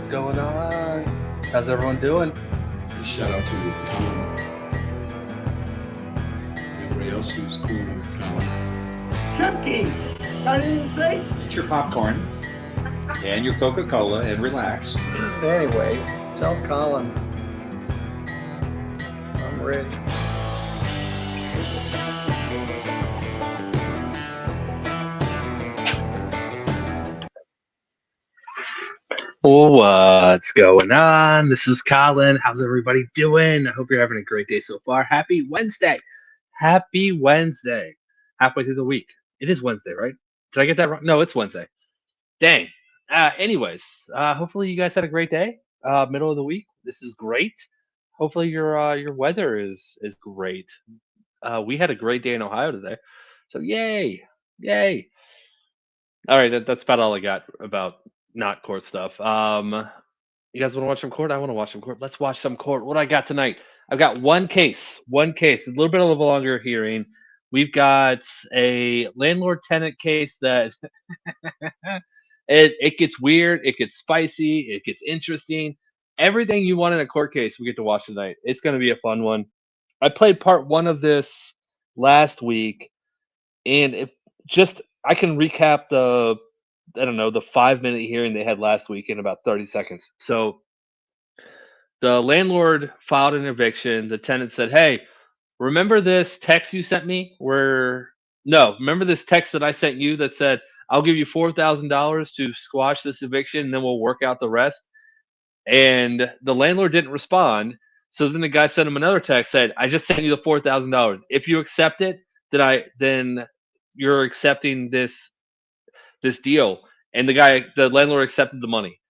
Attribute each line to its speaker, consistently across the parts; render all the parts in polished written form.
Speaker 1: going on? How's everyone doing?
Speaker 2: Shout out to Colin. Everybody else who's cool with Colin.
Speaker 3: Chunky! I didn't say.
Speaker 4: Eat your popcorn and your Coca-Cola and relax.
Speaker 5: Anyway, tell Colin I'm ready.
Speaker 1: What's going on? This is Colin. How's everybody doing? I hope you're having a great day so far. Happy Wednesday. Happy Wednesday. Halfway through the week. It is Wednesday, right? Did I get that wrong? No, it's Wednesday. Dang. Anyways, hopefully you guys had a great day. Middle of the week. This is great. Hopefully your weather is great. We had a great day in Ohio today. So yay. Yay. All right, that's about all I got about not court stuff. You guys want to watch some court? I want to watch some court. Let's watch some court. What do I got tonight? I've got one case, a little bit of a longer hearing. We've got a landlord tenant case that it gets weird, it gets spicy, it gets interesting. Everything you want in a court case, we get to watch tonight. It's going to be a fun one. I played part one of this last week, and I can recap the 5-minute hearing they had last week in about 30 seconds. So the landlord filed an eviction. The tenant said, "Hey, remember this text you sent me? Remember this text that I sent you that said I'll give you $4,000 to squash this eviction, and then we'll work out the rest." And the landlord didn't respond. So then the guy sent him another text, said, "I just sent you the $4,000. If you accept it, then you're accepting this deal." And the landlord accepted the money.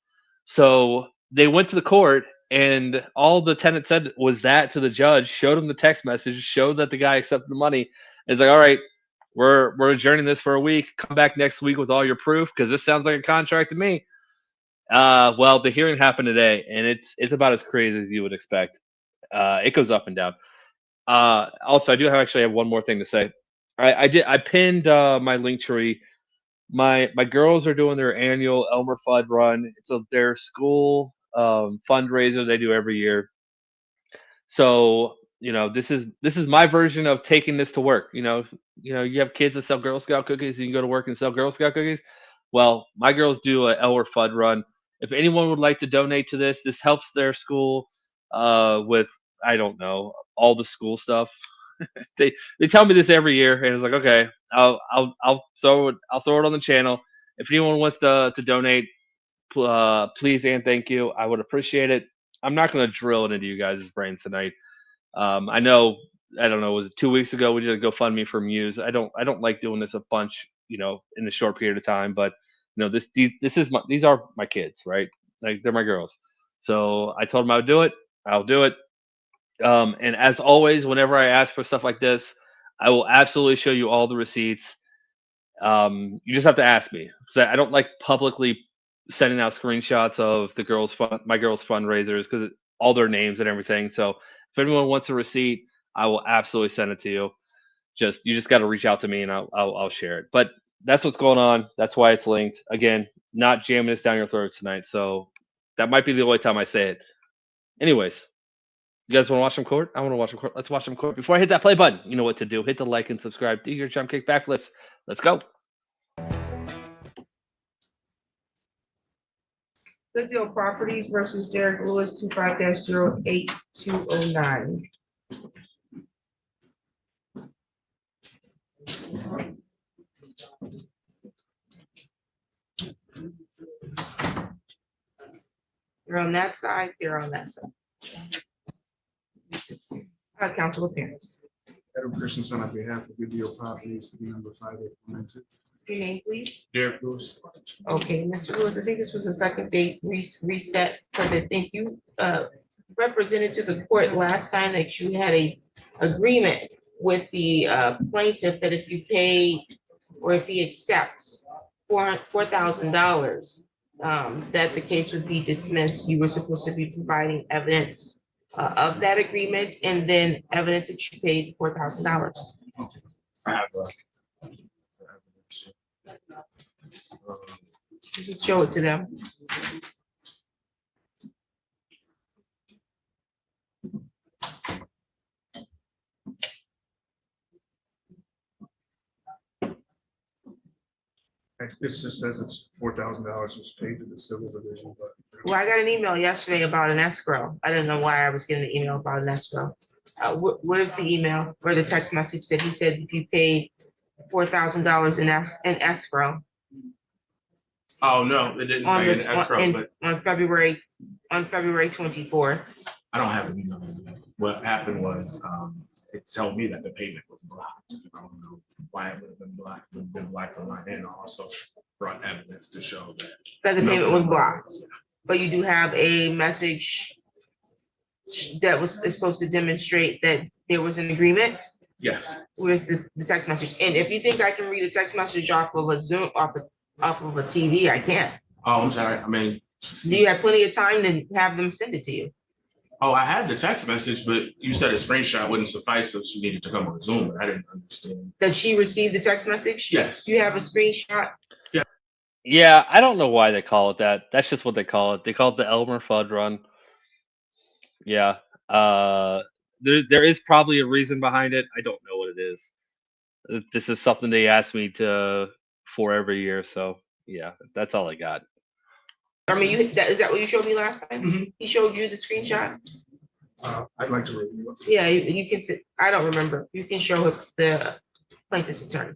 Speaker 1: So they went to the court, and all the tenant said was that to the judge, showed him the text message, showed that the guy accepted the money. And it's like, all right, we're adjourning this for a week. Come back next week with all your proof, because this sounds like a contract to me. Well, the hearing happened today, and it's about as crazy as you would expect. It goes up and down. Also, I do actually have one more thing to say. I pinned my link tree. My girls are doing their annual Elmer Fudd run. It's their school fundraiser they do every year. So this is my version of taking this to work. You have kids that sell Girl Scout cookies. You can go to work and sell Girl Scout cookies. Well, my girls do a Elmer Fudd run. If anyone would like to donate to this helps their school with, I don't know, all the school stuff. they tell me this every year, and it's like, okay, I'll throw it on the channel. If anyone wants to donate, please and thank you. I would appreciate it. I'm not going to drill it into you guys' brains tonight. I don't know, was it 2 weeks ago we did a GoFundMe for Muse. I don't like doing this a bunch, in a short period of time, but these are my kids, right? Like, they're my girls. So I told them I would do it. I'll do it. And as always, whenever I ask for stuff like this, I will absolutely show you all the receipts. You just have to ask me, because I don't like publicly sending out screenshots of my girls' fundraisers, because all their names and everything. So if anyone wants a receipt, I will absolutely send it to you. You just got to reach out to me, and I'll share it. But that's what's going on. That's why it's linked. Again, not jamming this down your throat tonight. So that might be the only time I say it. Anyways. You guys want to watch some court? I want to watch some court. Let's watch some court. Before I hit that play button, you know what to do. Hit the like and subscribe. Do your jump kick backflips. Let's go.
Speaker 6: Good Deal Properties versus Derek Lewis, 25-08209. You're on that side, you're on that side. Council appearance.
Speaker 7: Adam Christensen on behalf of Good Deal Properties, number 5892.
Speaker 6: Your name, please.
Speaker 7: Derek Lewis.
Speaker 6: Okay, Mr. Lewis, I think this was a second date reset, because I think you represented to the court last time that you had a agreement with the plaintiff that if you pay, or if he accepts $4,000, that the case would be dismissed. You were supposed to be providing evidence of that agreement, and then evidence that you paid $4,000.
Speaker 7: I have
Speaker 6: You can show it to them.
Speaker 7: This just says it's $4,000 was paid to the civil division, but.
Speaker 6: Well, I got an email yesterday about an escrow. I didn't know why I was getting an email about an escrow. What is the email or the text message that he said if you paid $4,000 in escrow
Speaker 8: Oh, no, it didn't
Speaker 6: on
Speaker 8: say an
Speaker 6: the,
Speaker 8: escrow, but
Speaker 6: on February 24th?
Speaker 8: I don't have an email. What happened was, it told me that the payment was blocked. I don't know why it would have been blocked. It would have been blocked on my end. I also brought evidence to show that.
Speaker 6: That the payment was blocked. But you do have a message that is supposed to demonstrate that there was an agreement?
Speaker 8: Yes.
Speaker 6: Where's the text message? And if you think I can read a text message off of a Zoom, off of a TV, I can.
Speaker 8: Oh, I'm sorry. I mean,
Speaker 6: Do you have plenty of time to have them send it to you?
Speaker 8: oh, I had the text message, but you said a screenshot wouldn't suffice, so she needed to come on Zoom, and I didn't understand.
Speaker 6: Did she receive the text message?
Speaker 8: Yes.
Speaker 6: Do you have a screenshot?
Speaker 1: Yeah, I don't know why they call it that. That's just what they call it. They call it the Elmer Fudd run. Yeah. There is probably a reason behind it. I don't know what it is. This is something they asked me for every year. So yeah, that's all I got.
Speaker 6: I mean, is that what you showed me last time?
Speaker 8: Mhm.
Speaker 6: He showed you the screenshot?
Speaker 7: I'd like to review it.
Speaker 6: Yeah, you can sit, I don't remember. You can show it the plaintiff's attorney.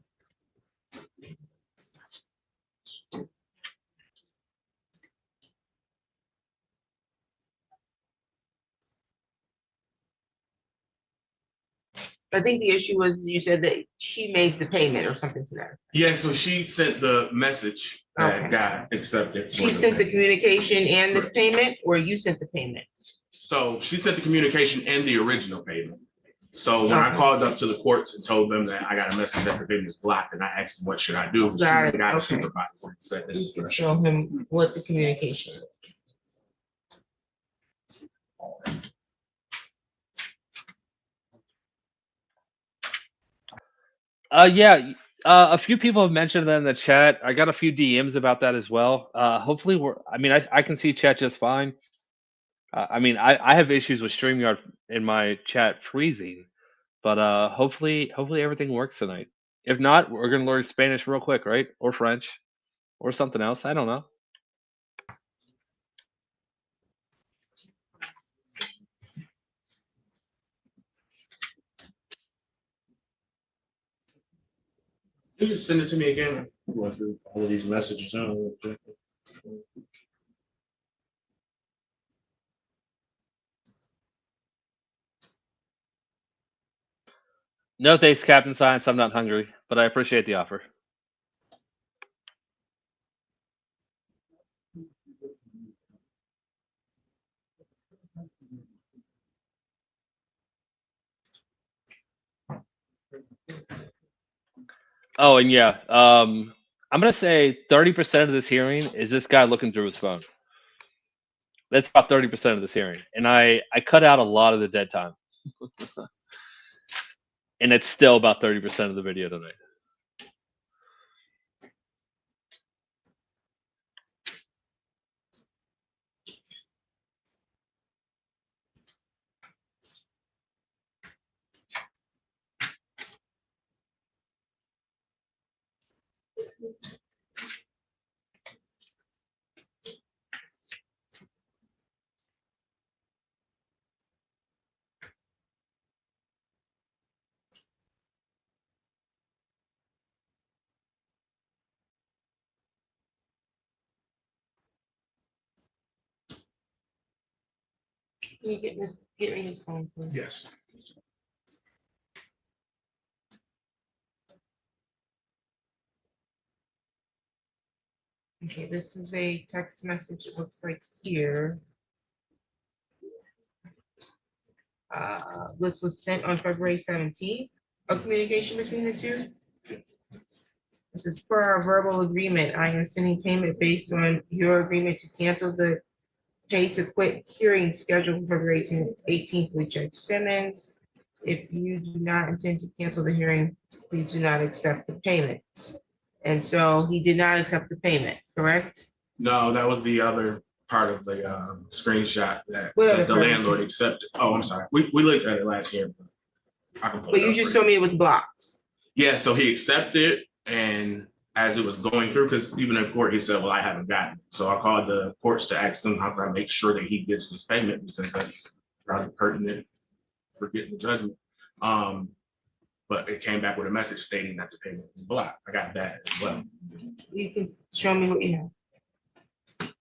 Speaker 6: I think the issue was you said that she made the payment or something to that.
Speaker 8: Yeah, so she sent the message that
Speaker 6: Okay.
Speaker 8: got accepted. for
Speaker 6: She sent the
Speaker 8: payment.
Speaker 6: communication and the payment, or you sent the payment?
Speaker 8: So she sent the communication and the original payment. So when I
Speaker 6: Okay.
Speaker 8: called up to the courts and told them that I got a message that the payment was blocked, and I asked them what should I do, she
Speaker 6: Got it,
Speaker 8: got a
Speaker 6: okay.
Speaker 8: supervisor and said this
Speaker 6: You
Speaker 8: is
Speaker 6: can
Speaker 8: fresh.
Speaker 6: show him what the communication is.
Speaker 1: Yeah. A few people have mentioned that in the chat. I got a few DMs about that as well. Hopefully I mean, I can see chat just fine. I mean, I have issues with StreamYard in my chat freezing, but hopefully everything works tonight. If not, we're gonna learn Spanish real quick, right? Or French, or something else. I don't know.
Speaker 8: You can send it to me again. I'm going through all of these messages. I don't know exactly.
Speaker 1: No thanks, Captain Science. I'm not hungry, but I appreciate the offer. Oh, and yeah, I'm gonna say 30% of this hearing is this guy looking through his phone. That's about 30% of this hearing, and I cut out a lot of the dead time, and it's still about 30% of the video tonight.
Speaker 6: Can you get me his phone, please?
Speaker 7: Yes.
Speaker 6: Okay, this is a text message, it looks like here. This was sent on February 17th, a communication between the two. This is per our verbal agreement. I am sending payment based on your agreement to cancel the pay to quit hearing scheduled for February 18th with Judge Simmons. If you do not intend to cancel the hearing, please do not accept the payment. And so he did not accept the payment, correct?
Speaker 8: No, that was the other part of the screenshot that
Speaker 6: What
Speaker 8: said
Speaker 6: other
Speaker 8: the
Speaker 6: part?
Speaker 8: landlord accepted. Oh, I'm sorry. We looked at it last year. I can pull
Speaker 6: But
Speaker 8: it
Speaker 6: you
Speaker 8: up
Speaker 6: just
Speaker 8: for
Speaker 6: told me it was blocked.
Speaker 8: Yeah, so he accepted and as it was going through, because even in court, he said, well, I haven't gotten it. So I called the courts to ask them how can I make sure that he gets this payment, because that's rather pertinent for getting the judgment. But it came back with a message stating that the payment was blocked. I got that as well.
Speaker 6: You can show me what you have.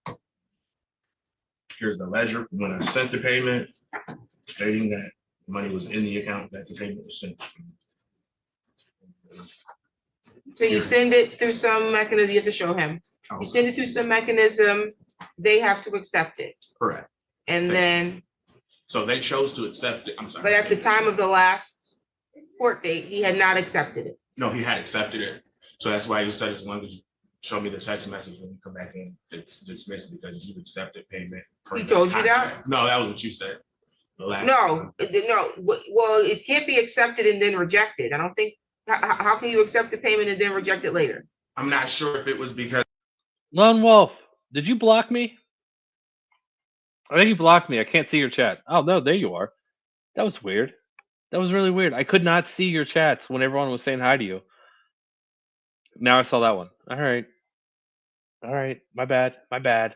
Speaker 8: Here's the ledger when I sent the payment, stating that money was in the account that the payment was sent.
Speaker 6: So you send it through some mechanism, you have to show him. You send it through some mechanism, they have to accept it.
Speaker 8: Correct.
Speaker 6: And then,
Speaker 8: So they chose to accept it. I'm sorry.
Speaker 6: but at the time of the last court date, he had not accepted it.
Speaker 8: No, he had accepted it. So that's why you said as long as you show me the text message when you come back in, it's dismissed because you've accepted payment. per
Speaker 6: He
Speaker 8: the
Speaker 6: told you that?
Speaker 8: contract. No, that was what you said. The last.
Speaker 6: No, well, it can't be accepted and then rejected. I don't think, how can you accept the payment and then reject it later?
Speaker 8: I'm not sure if it was because
Speaker 1: Lone Wolf, did you block me? I think you blocked me. I can't see your chat. Oh, no, there you are. That was weird. That was really weird. I could not see your chats when everyone was saying hi to you. Now I saw that one. All right. All right. My bad. My bad.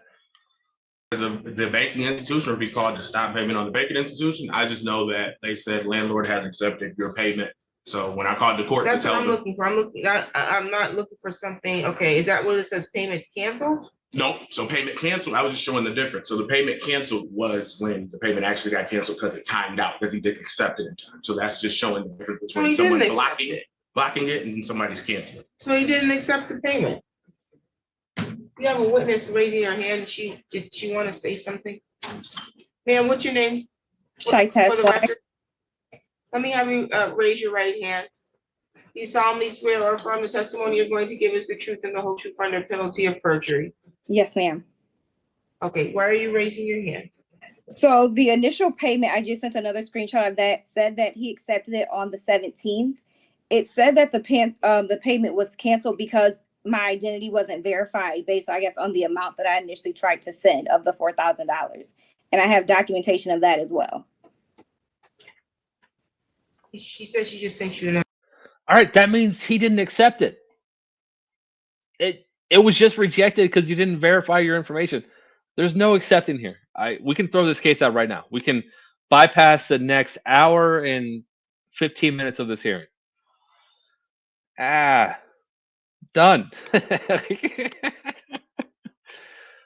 Speaker 8: the banking institution or be called to stop payment on the banking institution. I just know that they said landlord has accepted your payment. So when I called the court to
Speaker 6: That's what
Speaker 8: tell
Speaker 6: I'm
Speaker 8: them,
Speaker 6: looking for. I'm not looking for something, okay, is that what it says, payments canceled?
Speaker 8: no, so payment canceled, I was just showing the difference. So the payment canceled was when the payment actually got canceled because it timed out, because he didn't accept it in time. So that's just showing the difference
Speaker 6: So he
Speaker 8: between someone
Speaker 6: didn't accept
Speaker 8: blocking it and somebody's canceling.
Speaker 6: So he didn't accept the payment. You have a witness raising her hand. Did she want to say something? Ma'am, what's your name?
Speaker 9: Shy
Speaker 6: For the
Speaker 9: Tess.
Speaker 6: record. Let me have you raise your right hand. You solemnly swear or affirm the testimony you're going to give us the truth and the whole truth under penalty of perjury.
Speaker 9: Yes, ma'am.
Speaker 6: Okay, why are you raising your hand?
Speaker 9: So the initial payment, I just sent another screenshot of that, said that he accepted it on the 17th. It said that the payment was canceled because my identity wasn't verified based, I guess, on the amount that I initially tried to send of the $4,000. And I have documentation of that as well.
Speaker 6: She said she just sent you an.
Speaker 1: All right, that means he didn't accept it. It was just rejected because you didn't verify your information. There's no accepting here. We can throw this case out right now. We can bypass the next hour and 15 minutes of this hearing. Done.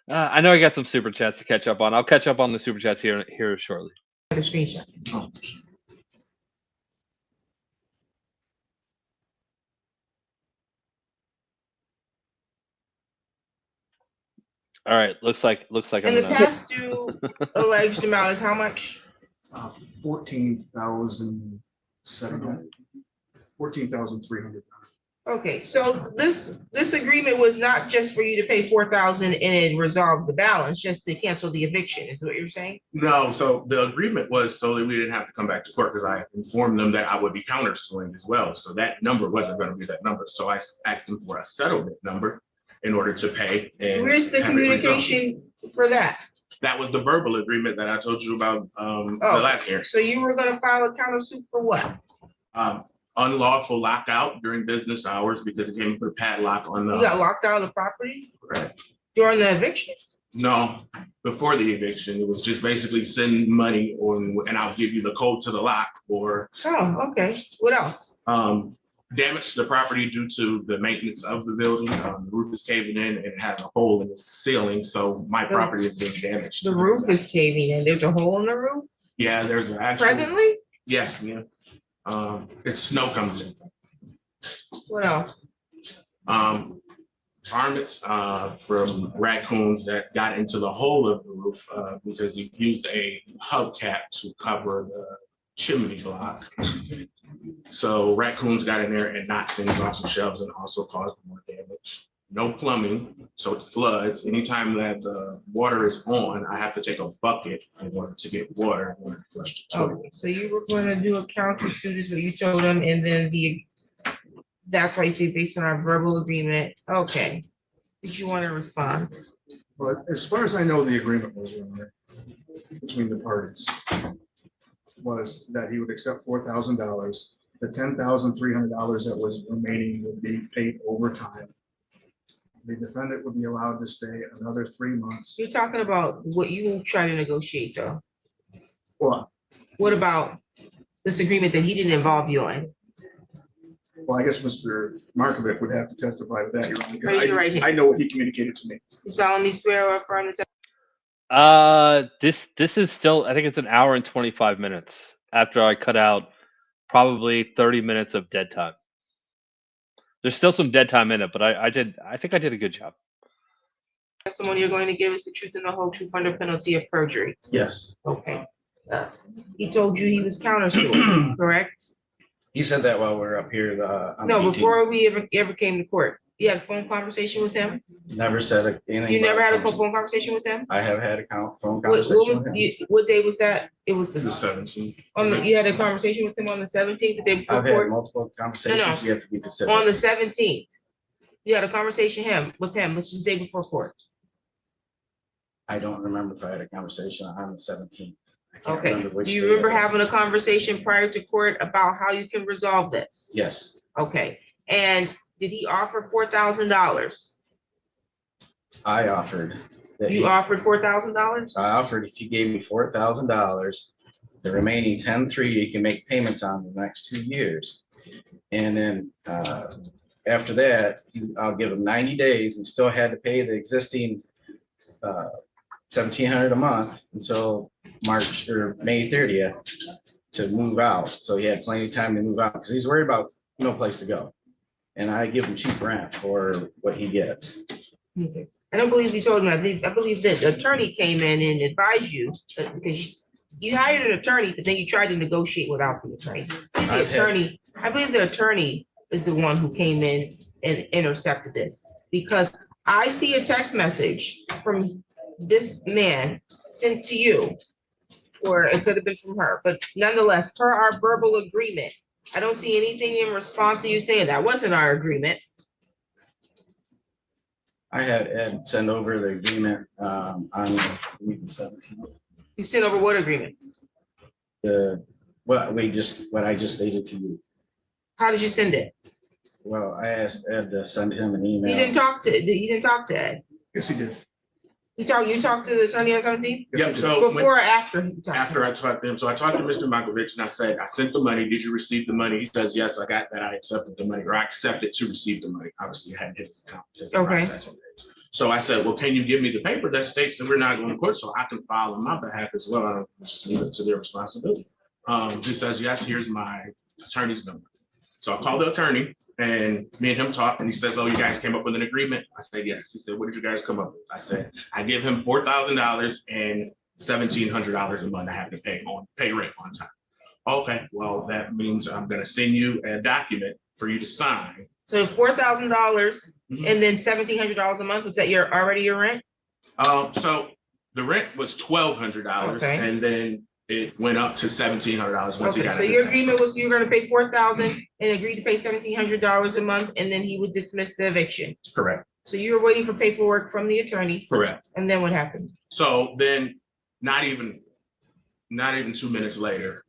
Speaker 1: I know I got some super chats to catch up on. I'll catch up on the super chats here shortly.
Speaker 6: The screenshot.
Speaker 1: All right, looks like
Speaker 6: And the past due alleged amount is how much?
Speaker 7: 14,700, 14,300.
Speaker 6: Okay, so this agreement was not just for you to pay 4,000 and it resolved the balance, just to cancel the eviction, is what you're saying?
Speaker 8: No, so the agreement was so that we didn't have to come back to court, because I informed them that I would be countersuing as well. So that number wasn't going to be that number. So I asked them for a settlement number in order to pay. And
Speaker 6: Where's the
Speaker 8: have it resolved.
Speaker 6: communication for that?
Speaker 8: That was the verbal agreement that I told you about the last year.
Speaker 6: So you were gonna file a countersuit for what?
Speaker 8: Unlawful lockout during business hours because it came with a padlock on the.
Speaker 6: You got locked out of the property
Speaker 8: Correct.
Speaker 6: during the eviction?
Speaker 8: No, before the eviction, it was just basically send money and I'll give you the code to the lock, or
Speaker 6: Oh, okay. What else?
Speaker 8: damage to the property due to the maintenance of the building. The roof is caving in and it has a hole in the ceiling, so my property is being damaged.
Speaker 6: The roof is caving in. There's a hole in the roof
Speaker 8: Yeah, there's an actual.
Speaker 6: presently?
Speaker 8: Yes, yeah. It's snow comes in.
Speaker 6: What else?
Speaker 8: Varmints from raccoons that got into the hole of the roof because he used a hubcap to cover the chimney block. So raccoons got in there and knocked things off some shelves and also caused more damage. No plumbing, so it floods. Anytime that the water is on, I have to take a bucket in order to get water in order to flush the toilet.
Speaker 6: Okay, so you were gonna do a countersuit is what you told them, and then that's why you say based on our verbal agreement. Okay. Did you want to respond?
Speaker 7: But as far as I know, the agreement was between the parties was that he would accept $4,000. The $10,300 that was remaining would be paid over time. the defendant would be allowed to stay another 3 months.
Speaker 6: You're talking about what you try to negotiate though.
Speaker 7: Well,
Speaker 6: What about this agreement that he didn't involve you in?
Speaker 7: well, I guess Mr. Markovic would have to testify to that, Your Honor,
Speaker 6: Raise your right
Speaker 7: because
Speaker 6: hand.
Speaker 7: I know what he communicated to me.
Speaker 6: You solemnly swear or affirm to
Speaker 1: This is still, I think it's an hour and 25 minutes after I cut out probably 30 minutes of dead time. There's still some dead time in it, but I think I did a good job.
Speaker 6: testimony you're going to give us the truth and the whole truth under penalty of perjury.
Speaker 10: Yes,
Speaker 6: Okay. He told you he was countersued, correct?
Speaker 10: he said that while we were up here. On the
Speaker 6: No,
Speaker 10: 18th.
Speaker 6: before we ever came to court. You had a phone conversation with him?
Speaker 10: Never said anything.
Speaker 6: You never
Speaker 10: about
Speaker 6: had a
Speaker 10: conversation.
Speaker 6: phone conversation with him?
Speaker 10: I have had a phone
Speaker 6: What,
Speaker 10: conversation with him.
Speaker 6: what day was that? It was
Speaker 8: The
Speaker 6: the,
Speaker 8: 17th.
Speaker 6: you had a conversation with him on the 17th, the day before
Speaker 10: I've had
Speaker 6: court?
Speaker 10: multiple conversations. You have to be specific.
Speaker 6: On the 17th. You had a conversation with him, which is the day before court.
Speaker 10: I don't remember if I had a conversation on the 17th. I can't
Speaker 6: Okay.
Speaker 10: remember which
Speaker 6: Do you
Speaker 10: day
Speaker 6: remember
Speaker 10: it was.
Speaker 6: having a conversation prior to court about how you can resolve this?
Speaker 10: Yes,
Speaker 6: Okay. And did he offer $4,000?
Speaker 10: I offered. That
Speaker 6: You
Speaker 10: he-
Speaker 6: offered $4,000?
Speaker 10: I offered if you gave me $4,000, the remaining 10,300 you can make payments on the next 2 years. And then after that, I'll give him 90 days and still had to pay the existing $1,700 a month until March or May 30th to move out. So he had plenty of time to move out because he's worried about no place to go. And I give him cheap rent for what he gets.
Speaker 6: Okay. I don't believe you told me. I believe that the attorney came in and advised you because you hired an attorney, but then you tried to negotiate without the attorney. I believe the attorney is the one who came in and intercepted this because I see a text message from this man sent to you, or it could have been from her, but nonetheless, per our verbal agreement, I don't see anything in response to you saying that wasn't our agreement.
Speaker 10: I had Ed send over the agreement on week 17th.
Speaker 6: You sent over what agreement?
Speaker 10: What I just stated to you.
Speaker 6: How did you send it?
Speaker 10: Well, I asked Ed to send him an email.
Speaker 6: You didn't talk to Ed.
Speaker 7: Yes, he did.
Speaker 6: You talked to the attorney on 17th?
Speaker 8: Yep, so when-
Speaker 6: Before or after? you talked to
Speaker 8: after
Speaker 6: him?
Speaker 8: I talked to him, so I talked to Mr. Markovich and I said, I sent the money. Did you receive the money? He says, yes, I got that. I accepted the money, or I accepted to receive the money. Obviously, I hadn't hit his account. His
Speaker 6: Okay.
Speaker 8: processing days. So I said, well, can you give me the paper that states that we're not going to court so I can file on my behalf as well? I don't just leave it to their responsibility. He says, yes, here's my attorney's number. So I called the attorney and me and him talked and he says, oh, you guys came up with an agreement? I said, yes. He said, what did you guys come up with? I said, I give him $4,000 and $1,700 a month I have to pay rent on time. Okay, well, that means I'm gonna send you a document for you to sign.
Speaker 6: So $4,000
Speaker 8: Mhm.
Speaker 6: and then $1,700 a month, was that already your rent?
Speaker 8: So the rent was $1,200
Speaker 6: Okay.
Speaker 8: and then it went up to $1,700 once he
Speaker 6: Okay,
Speaker 8: got.
Speaker 6: so
Speaker 8: it.
Speaker 6: your agreement was you were gonna pay $4,000 and agreed to pay $1,700 a month, and then he would dismiss the eviction.
Speaker 8: Correct,
Speaker 6: So you were waiting for paperwork from the attorney,
Speaker 8: correct.
Speaker 6: and then what happened?
Speaker 8: So then, not even 2 minutes later,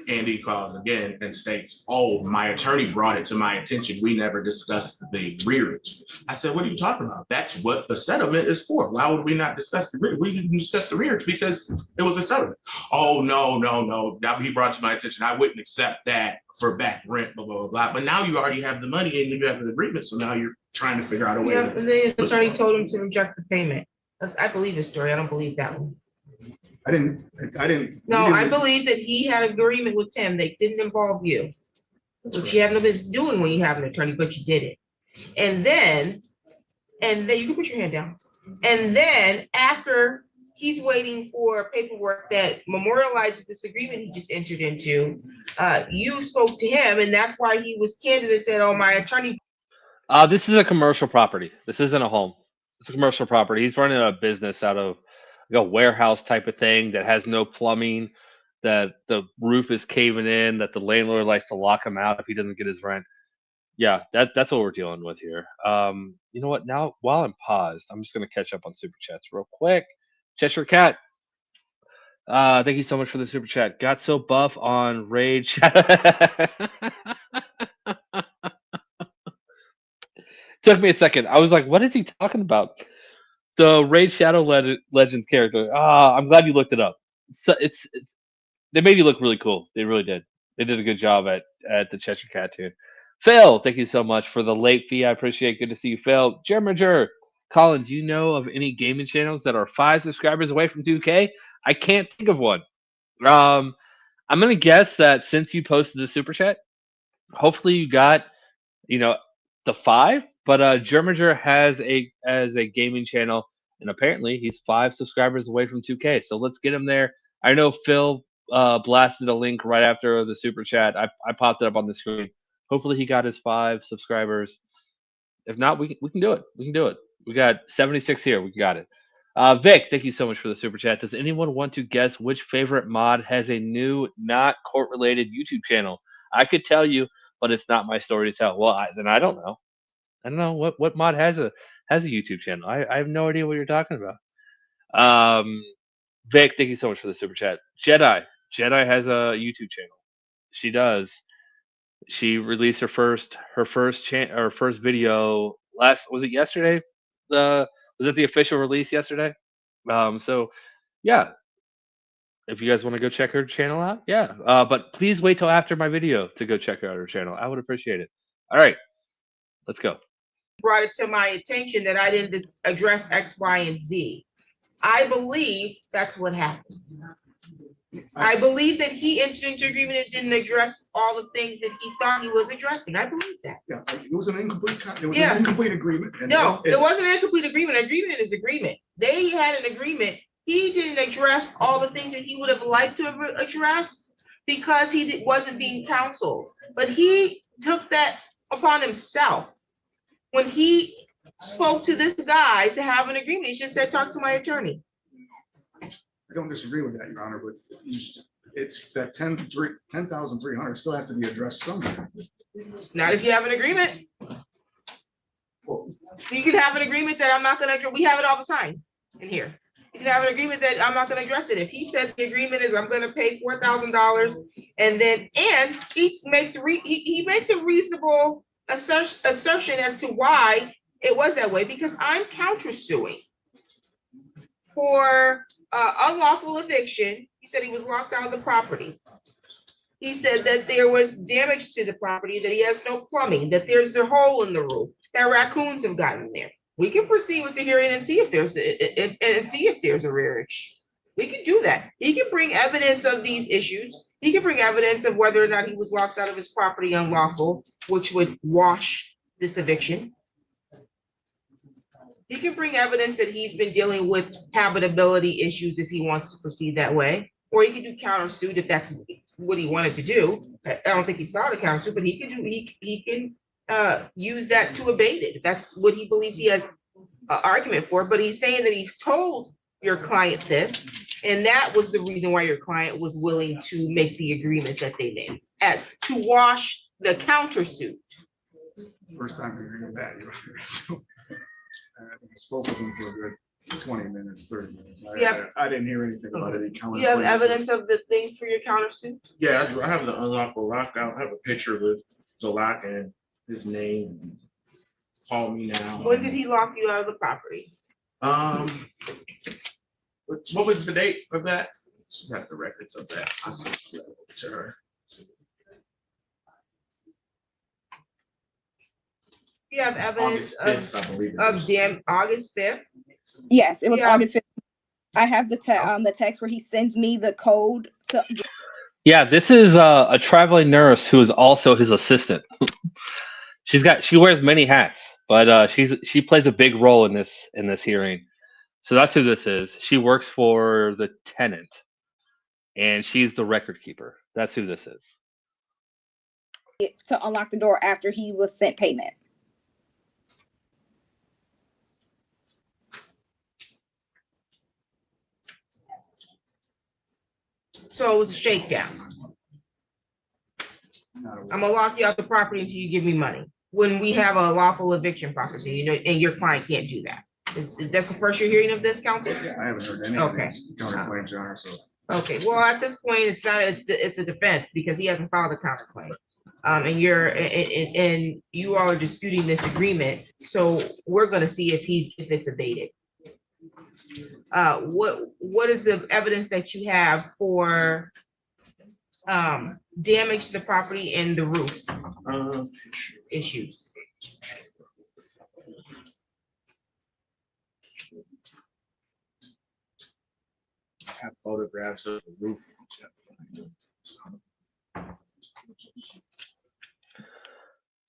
Speaker 8: Andy calls again and states, oh, my attorney brought it to my attention. We never discussed the rearage. I said, what are you talking about? That's what the settlement is for. Why would we not discuss the rearage? We didn't discuss the rearage because it was a settlement. Oh, no. That he brought to my attention. I wouldn't accept that for back rent, blah, blah, blah, blah. But now you already have the money and you have an agreement. So now you're trying to figure out a way.
Speaker 6: Yeah,
Speaker 8: to-
Speaker 6: and then his attorney told him to reject the payment. I believe his story, I don't believe that one.
Speaker 7: I didn't.
Speaker 6: No,
Speaker 7: we
Speaker 6: I
Speaker 7: didn't-
Speaker 6: believe that he had agreement with Tim, they didn't involve you. Which you have no business doing when you have an attorney, but you did it. And then you can put your hand down. And then after he's waiting for paperwork that memorializes this agreement he just entered into, you spoke to him, and that's why he was candid and said, oh, my attorney.
Speaker 1: This is a commercial property. This isn't a home. It's a commercial property. He's running a business out of like a warehouse type of thing that has no plumbing, that the roof is caving in, that the landlord likes to lock him out if he doesn't get his rent. Yeah, that's what we're dealing with here. You know what? Now, while I'm paused, I'm just going to catch up on super chats real quick. Cheshire Cat, thank you so much for the super chat. Got so buff on Rage. Took me a second. I was like, what is he talking about? The Raid Shadow Legends character. Ah, I'm glad you looked it up. So they made you look really cool. They really did. They did a good job at the Cheshire Cat tune. Phil, thank you so much for the late fee. I appreciate it. Good to see you, Phil. Germager. Colin, do you know of any gaming channels that are 5 subscribers away from 2K? I can't think of one. I'm gonna guess that since you posted the super chat, hopefully you got you know the 5. But Germager has a gaming channel, and apparently he's 5 subscribers away from 2K. So let's get him there. I know Phil blasted a link right after the super chat. I popped it up on the screen. Hopefully he got his 5 subscribers. If not, we can do it. We can do it. We got 76 here. We got it. Vic, thank you so much for the super chat. Does anyone want to guess which favorite mod has a new, not court-related YouTube channel? I could tell you, but it's not my story to tell. Well, then I don't know. I don't know what mod has a YouTube channel. I have no idea what you're talking about. Vic, thank you so much for the super chat. Jedi has a YouTube channel. She does. She released her first video was it yesterday? Was it the official release yesterday? So yeah, if you guys want to go check her channel out, yeah. But please wait till after my video to go check out her channel. I would appreciate it. All right, let's go.
Speaker 6: Brought it to my attention that I didn't address X, Y, and Z. I believe that's what happened. I believe that he entered into agreement and didn't address all the things that he thought he was addressing. I believe that.
Speaker 7: Yeah, it was an incomplete, an incomplete agreement.
Speaker 6: No, it wasn't an incomplete agreement. Agreement is agreement. They had an agreement. He didn't address all the things that he would have liked to address because he wasn't being counseled. But he took that upon himself when he spoke to this guy to have an agreement. He just said, talk to my attorney.
Speaker 7: I don't disagree with that, Your Honor, but it's that 10,300 still has to be addressed somewhere.
Speaker 6: Not if you have an agreement.
Speaker 7: Well,
Speaker 6: you can have an agreement that I'm not going to address. We have it all the time in here. You can have an agreement that I'm not going to address it. If he said the agreement is I'm going to pay $4,000 and he makes a reasonable assertion as to why it was that way, because I'm countersuing for unlawful eviction. He said he was locked out of the property. He said that there was damage to the property, that he has no plumbing, that there's a hole in the roof, that raccoons have gotten there. We can proceed with the hearing and see if there's a rear issue. We can do that. He can bring evidence of these issues. He can bring evidence of whether or not he was locked out of his property unlawful, which would wash this eviction. He can bring evidence that he's been dealing with habitability issues if he wants to proceed that way. Or he can do countersuit if that's what he wanted to do. I don't think he's filed a countersuit, but he can use that to abate it. That's what he believes he has an argument for. But he's saying that he's told your client this, and that was the reason why your client was willing to make the agreement that they made to wash the countersuit.
Speaker 7: First time hearing that, Your Honor. So, I think I spoke with him for a good 20 minutes, 30 minutes. I didn't hear anything about any countersuit.
Speaker 6: You have evidence of the things for your countersuit?
Speaker 8: Yeah, I do. I have the unlawful lockout. I have a picture with the lock and his name. Call me now.
Speaker 6: When did he lock you out of the property?
Speaker 8: What was the date of that? She has the records of that. I'll give it to her.
Speaker 6: You have evidence
Speaker 8: August 5th, I believe it was.
Speaker 6: August 5th?
Speaker 9: Yes, it was August 5th. I have the text where he sends me the code to.
Speaker 1: Yeah, this is a traveling nurse who is also his assistant. She wears many hats, but she plays a big role in this hearing. So that's who this is. She works for the tenant, and she's the record keeper. That's who this is.
Speaker 9: To unlock the door after he was sent payment.
Speaker 6: So it was a shakedown. I'm gonna lock you out the property until you give me money. When we have a lawful eviction process, and your client can't do that. That's the first you're hearing of this, counsel?
Speaker 7: Yeah, I haven't heard any of these counterclaims, Your Honor. So.
Speaker 6: Okay, well, at this point, it's a defense because he hasn't filed a counterclaim. And and you all are disputing this agreement, so we're gonna see if it's abated. What is the evidence that you have for damage to the property and the roof issues?
Speaker 8: I have photographs of the roof.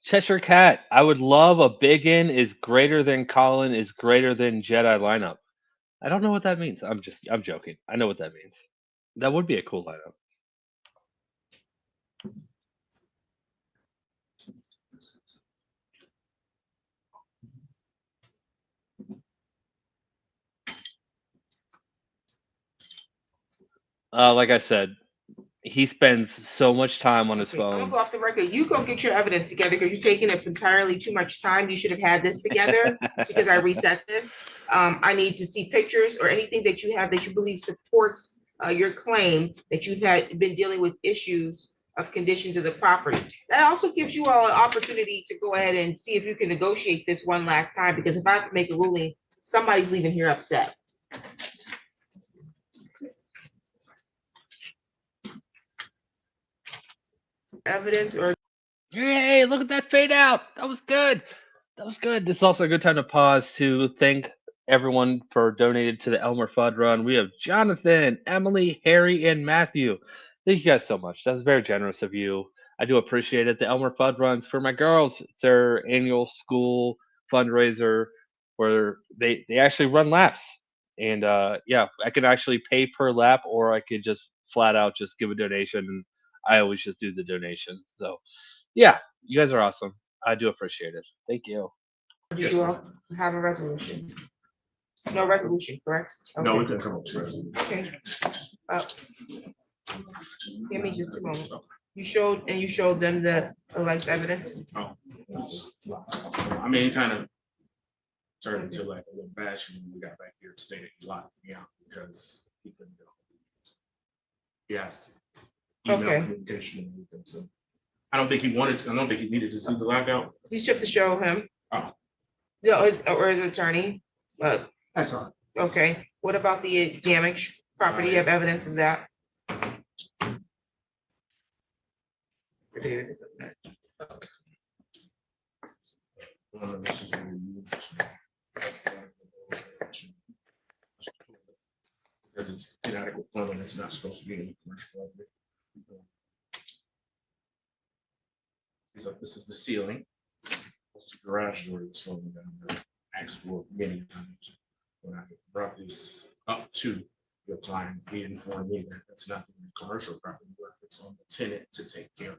Speaker 1: Cheshire Cat, I would love a big in is greater than Colin is greater than Jedi lineup. I don't know what that means. I'm joking. I know what that means. That would be a cool lineup. Like I said, he spends so much time on his
Speaker 6: Okay, I'm gonna
Speaker 1: phone.
Speaker 6: go off the record. You go get your evidence together because you're taking up entirely too much time. You should have had this together because I reset this. I need to see pictures or anything that you have that you believe supports your claim that you've been dealing with issues of conditions of the property. That also gives you all an opportunity to go ahead and see if you can negotiate this one last time, because if I have to make a ruling, somebody's leaving here upset. Evidence or
Speaker 1: Hey, look at that fade out. That was good. That was good. This is also a good time to pause to thank everyone for donating to the Elmer Fudd run. We have Jonathan, Emily, Harry, and Matthew. Thank you guys so much. That's very generous of you. I do appreciate it. The Elmer Fudd runs for my girls. It's their annual school fundraiser where they actually run laps. And yeah, I can actually pay per lap, or I could just flat out just give a donation. And I always just do the donation. So yeah, you guys are awesome. I do appreciate it. Thank you.
Speaker 6: did you all have a resolution? No resolution, correct?
Speaker 8: No,
Speaker 6: Okay.
Speaker 8: we can come up to it.
Speaker 6: Okay. Give me just a moment. You showed them the alleged evidence?
Speaker 8: Oh. I mean, it kind of turned into like a little bash when we got back here to state he locked me out because he couldn't go. Yes. Email
Speaker 6: Okay.
Speaker 8: communication and everything, so. I don't think he needed to see the lockout.
Speaker 6: You should have to show him.
Speaker 8: Oh.
Speaker 6: No, or his attorney, but,
Speaker 7: That's all.
Speaker 6: okay. What about the damage property? You have evidence of that?
Speaker 8: Because it's inadequate plumbing, it's not supposed to be in commercial property. This is the ceiling. That's the garage door that's falling down there. Asked for many times. When I brought this up to the client, he informed me that that's not the commercial property work. It's on the tenant to take care of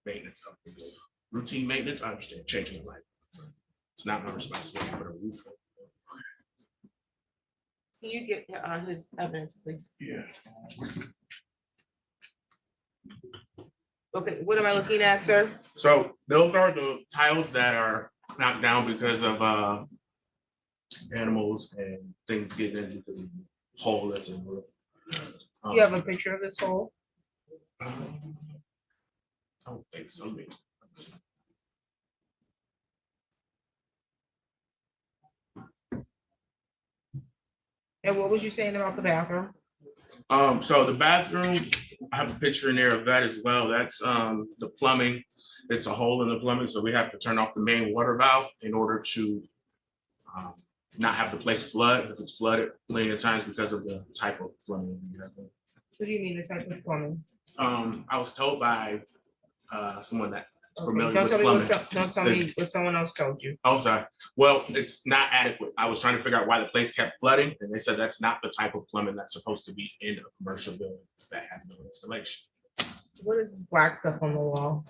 Speaker 8: maintenance of this. Routine maintenance, I understand, changing the light. It's not my responsibility to put a roof on.
Speaker 6: Can you get his evidence, please?
Speaker 8: Yeah.
Speaker 6: Okay, what am I looking at, sir?
Speaker 8: So those are the tiles that are knocked down because of animals and things getting into the hole that's in the roof.
Speaker 6: You have a picture of this hole?
Speaker 8: I don't think so.
Speaker 6: And what was you saying about the bathroom?
Speaker 8: So the bathroom, I have a picture in there of that as well. That's the plumbing. It's a hole in the plumbing, so we have to turn off the main water valve in order to not have the place flood. If it's flooded plenty of times because of the type of plumbing we have.
Speaker 6: What do you mean the type of plumbing?
Speaker 8: I was told by someone that's
Speaker 6: Okay,
Speaker 8: familiar
Speaker 6: don't
Speaker 8: with
Speaker 6: tell me
Speaker 8: plumbing.
Speaker 6: don't tell me what someone else told you.
Speaker 8: Oh, sorry. Well, it's not adequate. I was trying to figure out why the place kept flooding, and they said that's not the type of plumbing that's supposed to be in a commercial building that has no installation.
Speaker 6: What is this black stuff on the wall?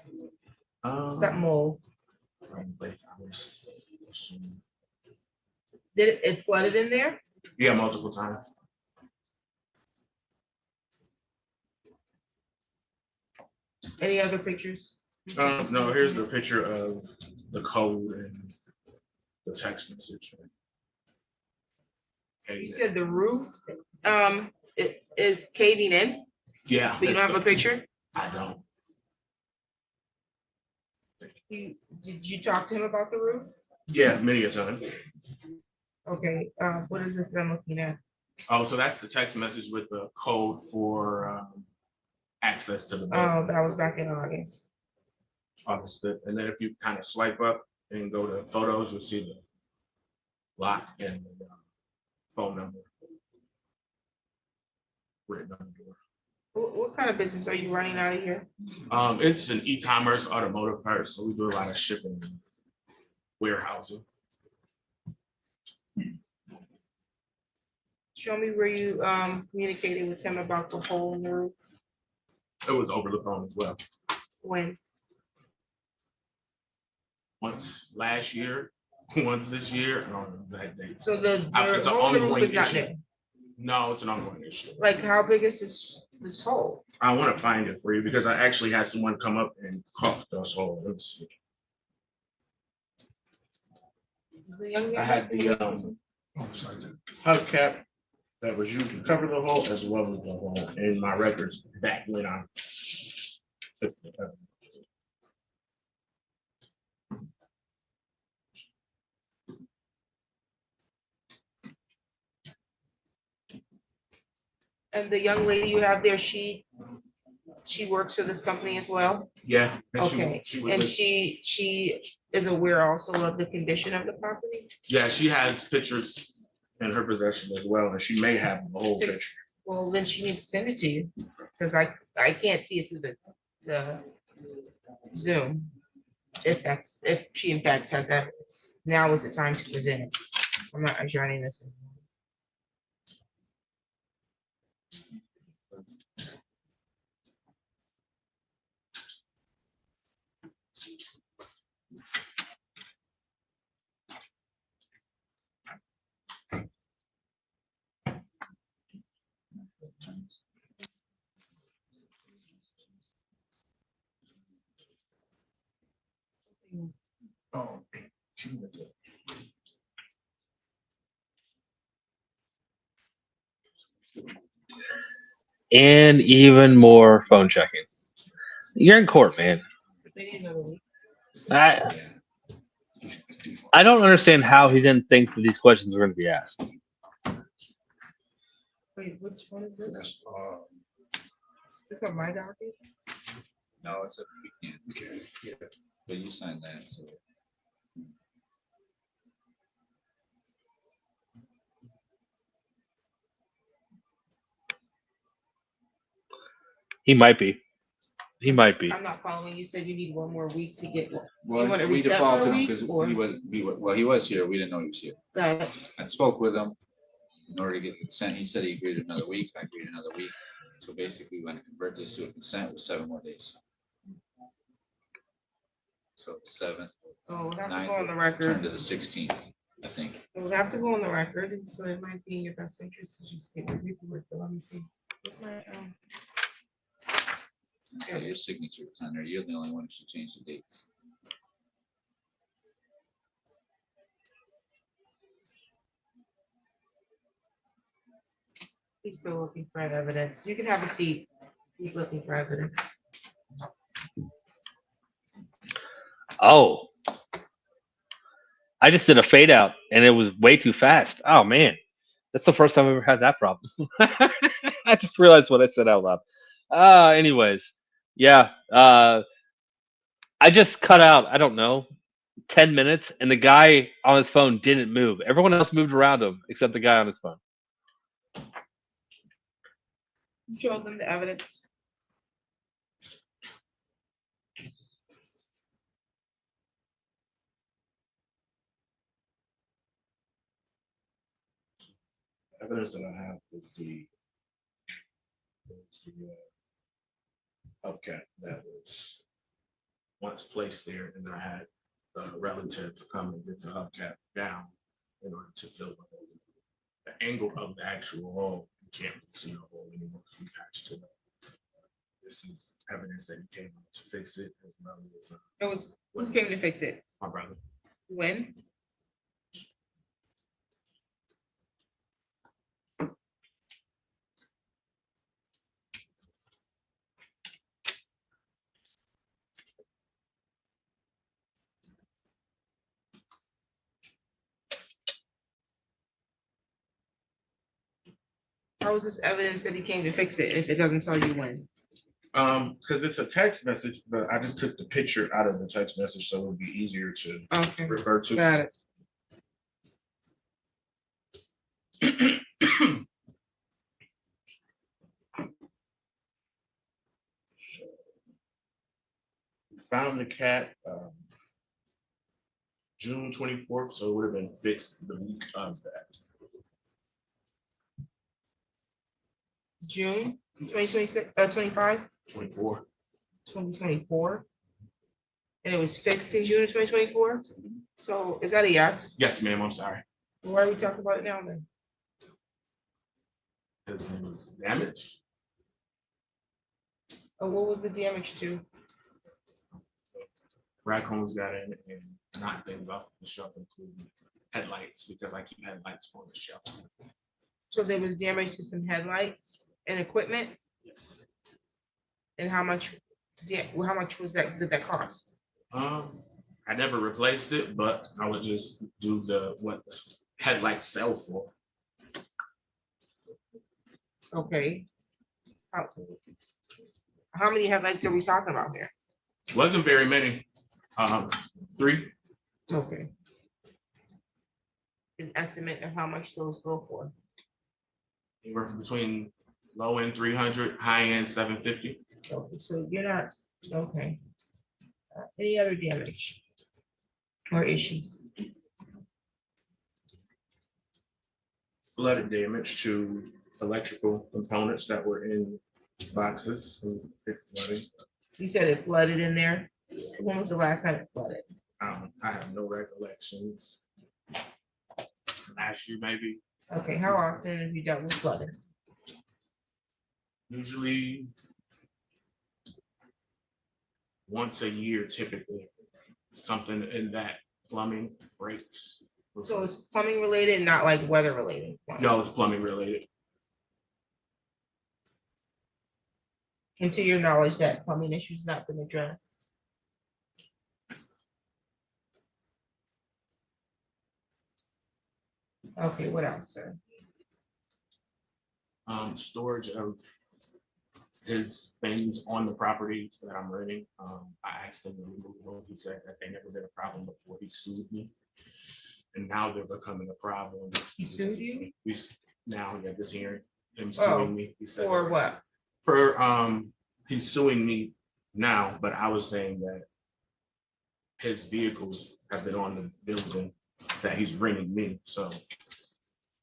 Speaker 6: Is that mold? Did it flooded in there?
Speaker 8: Yeah, multiple times.
Speaker 6: Any other pictures?
Speaker 8: No, here's the picture of the code and the text message.
Speaker 6: You said the roof it is caving in,
Speaker 8: Yeah.
Speaker 6: but you don't have a picture?
Speaker 8: I don't.
Speaker 6: Did you talk to him about the roof?
Speaker 8: Yeah, many a time.
Speaker 6: Okay, what is this that I'm looking at?
Speaker 8: Oh, so that's the text message with the code for access to the
Speaker 6: Oh,
Speaker 8: building.
Speaker 6: that was back in August.
Speaker 8: Understood. And then if you kind of swipe up and go to photos, you'll see the lock and the phone number written on the door.
Speaker 6: What kind of business are you running out of here?
Speaker 8: It's an e-commerce automotive parts, so we do a lot of shipping and warehousing.
Speaker 6: Show me where you communicated with him about the hole in the roof.
Speaker 8: It was over the phone as well.
Speaker 6: When?
Speaker 8: Once last year, once this year, I don't know the exact date.
Speaker 6: So the
Speaker 8: It's an
Speaker 6: hole in the roof
Speaker 8: ongoing
Speaker 6: is not
Speaker 8: issue.
Speaker 6: new.
Speaker 8: No, it's an ongoing issue.
Speaker 6: Like, how big is this hole?
Speaker 8: I want to find it for you because I actually had someone come up and caulk those holes. Let's see.
Speaker 6: Is the young man
Speaker 8: I had the hubcap that was used to cover the hole as well as the hole in my records back when I.
Speaker 6: And the young lady you have there, she works for this company as well?
Speaker 8: Yeah.
Speaker 6: Okay, and she is aware also of the condition of the property?
Speaker 8: Yeah, she has pictures in her possession as well, and she may have the whole picture.
Speaker 6: Well, then she needs to send it to you, because I can't see it through the Zoom. If she in fact has that, now is the time to present it. I'm not adjourning this.
Speaker 8: Oh,
Speaker 1: And even more phone checking. You're in court, man. I I don't understand how he didn't think that these questions were going to be asked.
Speaker 6: Wait, which one is this?
Speaker 2: That's,
Speaker 6: Is this on my docket?
Speaker 11: No, it's a weekend. Okay. Yeah. But you signed that, so.
Speaker 1: He might be. He might be.
Speaker 6: I'm not following. You said you need one more week to get.
Speaker 11: Well,
Speaker 6: You want to
Speaker 11: we
Speaker 6: reset for
Speaker 11: defaulted
Speaker 6: a
Speaker 11: him
Speaker 6: week,
Speaker 11: because
Speaker 6: or?
Speaker 11: he was here. We didn't know he was here.
Speaker 6: Got it.
Speaker 11: I spoke with him in order to get consent. He said he agreed another week. I agreed another week. So basically, when I convert this to a consent, it was 7 more days. So the 7th.
Speaker 6: Oh, we'll have to
Speaker 11: 9th
Speaker 6: go on the
Speaker 11: Turn
Speaker 6: record.
Speaker 11: to the 16th, I think.
Speaker 6: We'll have to go on the record, and so it might be in your best interest to just get the paperwork, but let me see. What's my,
Speaker 11: So your signature was on there. You're the only one who should change the dates.
Speaker 6: he's still looking for evidence. You can have a seat. He's looking for evidence.
Speaker 1: Oh. I just did a fade out and it was way too fast. Oh man. That's the first time I've ever had that problem. I just realized what I said out loud. Anyways. Yeah. I just cut out, I don't know, 10 minutes and the guy on his phone didn't move. Everyone else moved around him except the guy on his phone.
Speaker 6: Show them the evidence.
Speaker 8: Evidence that I have is the hubcap that was once placed there, and I had a relative come and get the hubcap down in order to fill the hole. The angle of the actual hole, you can't see the hole anymore because we patched it up. This is evidence that he came to fix it as well as
Speaker 6: It was, who came to fix it?
Speaker 8: my brother.
Speaker 6: When? How is this evidence that he came to fix it if it doesn't tell you when?
Speaker 8: Because it's a text message, but I just took the picture out of the text message so it would be easier to
Speaker 6: Okay,
Speaker 8: refer to.
Speaker 6: got it.
Speaker 8: Found the cat June 24th, so it would have been fixed the week of that.
Speaker 6: June 2026, 25,
Speaker 8: 24.
Speaker 6: 2024. And it was fixed in June of 2024? So is that a yes?
Speaker 8: Yes, ma'am, I'm sorry.
Speaker 6: Why are we talking about it now then?
Speaker 8: His name was damaged.
Speaker 6: Oh, what was the damage to?
Speaker 8: Raccoons got in and knocked things off the shelf, including headlights, because I keep headlights on the shelf.
Speaker 6: So there was damage to some headlights and equipment?
Speaker 8: Yes.
Speaker 6: And how much was that, did that cost?
Speaker 8: I never replaced it, but I would just do what the headlights sell for.
Speaker 6: Okay. How many headlights are we talking about here?
Speaker 8: Wasn't very many. 3.
Speaker 6: Okay. An estimate of how much those go for?
Speaker 8: Anywhere from between low end 300, high end 750.
Speaker 6: Okay, so you're not, okay. Any other damage or issues?
Speaker 8: Flooded damage to electrical components that were in boxes.
Speaker 6: You said it flooded in there? When was the last time it flooded?
Speaker 8: I have no recollections. Last year, maybe.
Speaker 6: Okay, how often have you dealt with flooding?
Speaker 8: Usually once a year, typically. Something in that plumbing breaks.
Speaker 6: So it's plumbing related, not like weather related?
Speaker 8: No, it's plumbing related.
Speaker 6: And to your knowledge, that plumbing issue's not been addressed? Okay, what else, sir?
Speaker 8: Storage of his things on the property that I'm renting. I asked him to remove those. He said that they never been a problem before. He sued me. And now they're becoming a problem.
Speaker 6: He sued you?
Speaker 8: Now he had this hearing, him suing me. He said,
Speaker 6: For what?
Speaker 8: He's suing me now, but I was saying that his vehicles have been on the building that he's renting me, so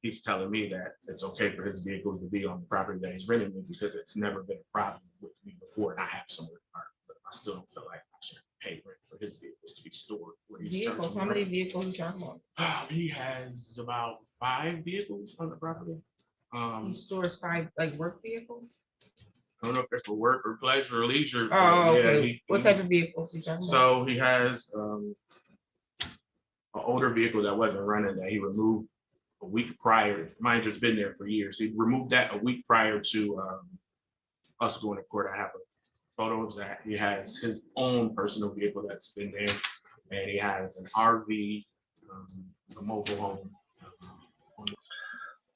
Speaker 8: he's telling me that it's okay for his vehicles to be on the property that he's renting me because it's never been a problem with me before, and I have somewhere to park, but I still don't feel like I should pay rent for his vehicles to be stored where he's
Speaker 6: Vehicles, how many vehicles are you talking about?
Speaker 8: He has about 5 vehicles on the property.
Speaker 6: He stores 5 like work vehicles?
Speaker 8: I don't know if it's for work or pleasure or leisure.
Speaker 6: Oh, okay. What type of vehicles are you talking about?
Speaker 8: So he has an older vehicle that wasn't running that he removed a week prior. Mine just been there for years. He removed that a week prior to us going to court. I have photos that he has his own personal vehicle that's been there, and he has an RV, a mobile home.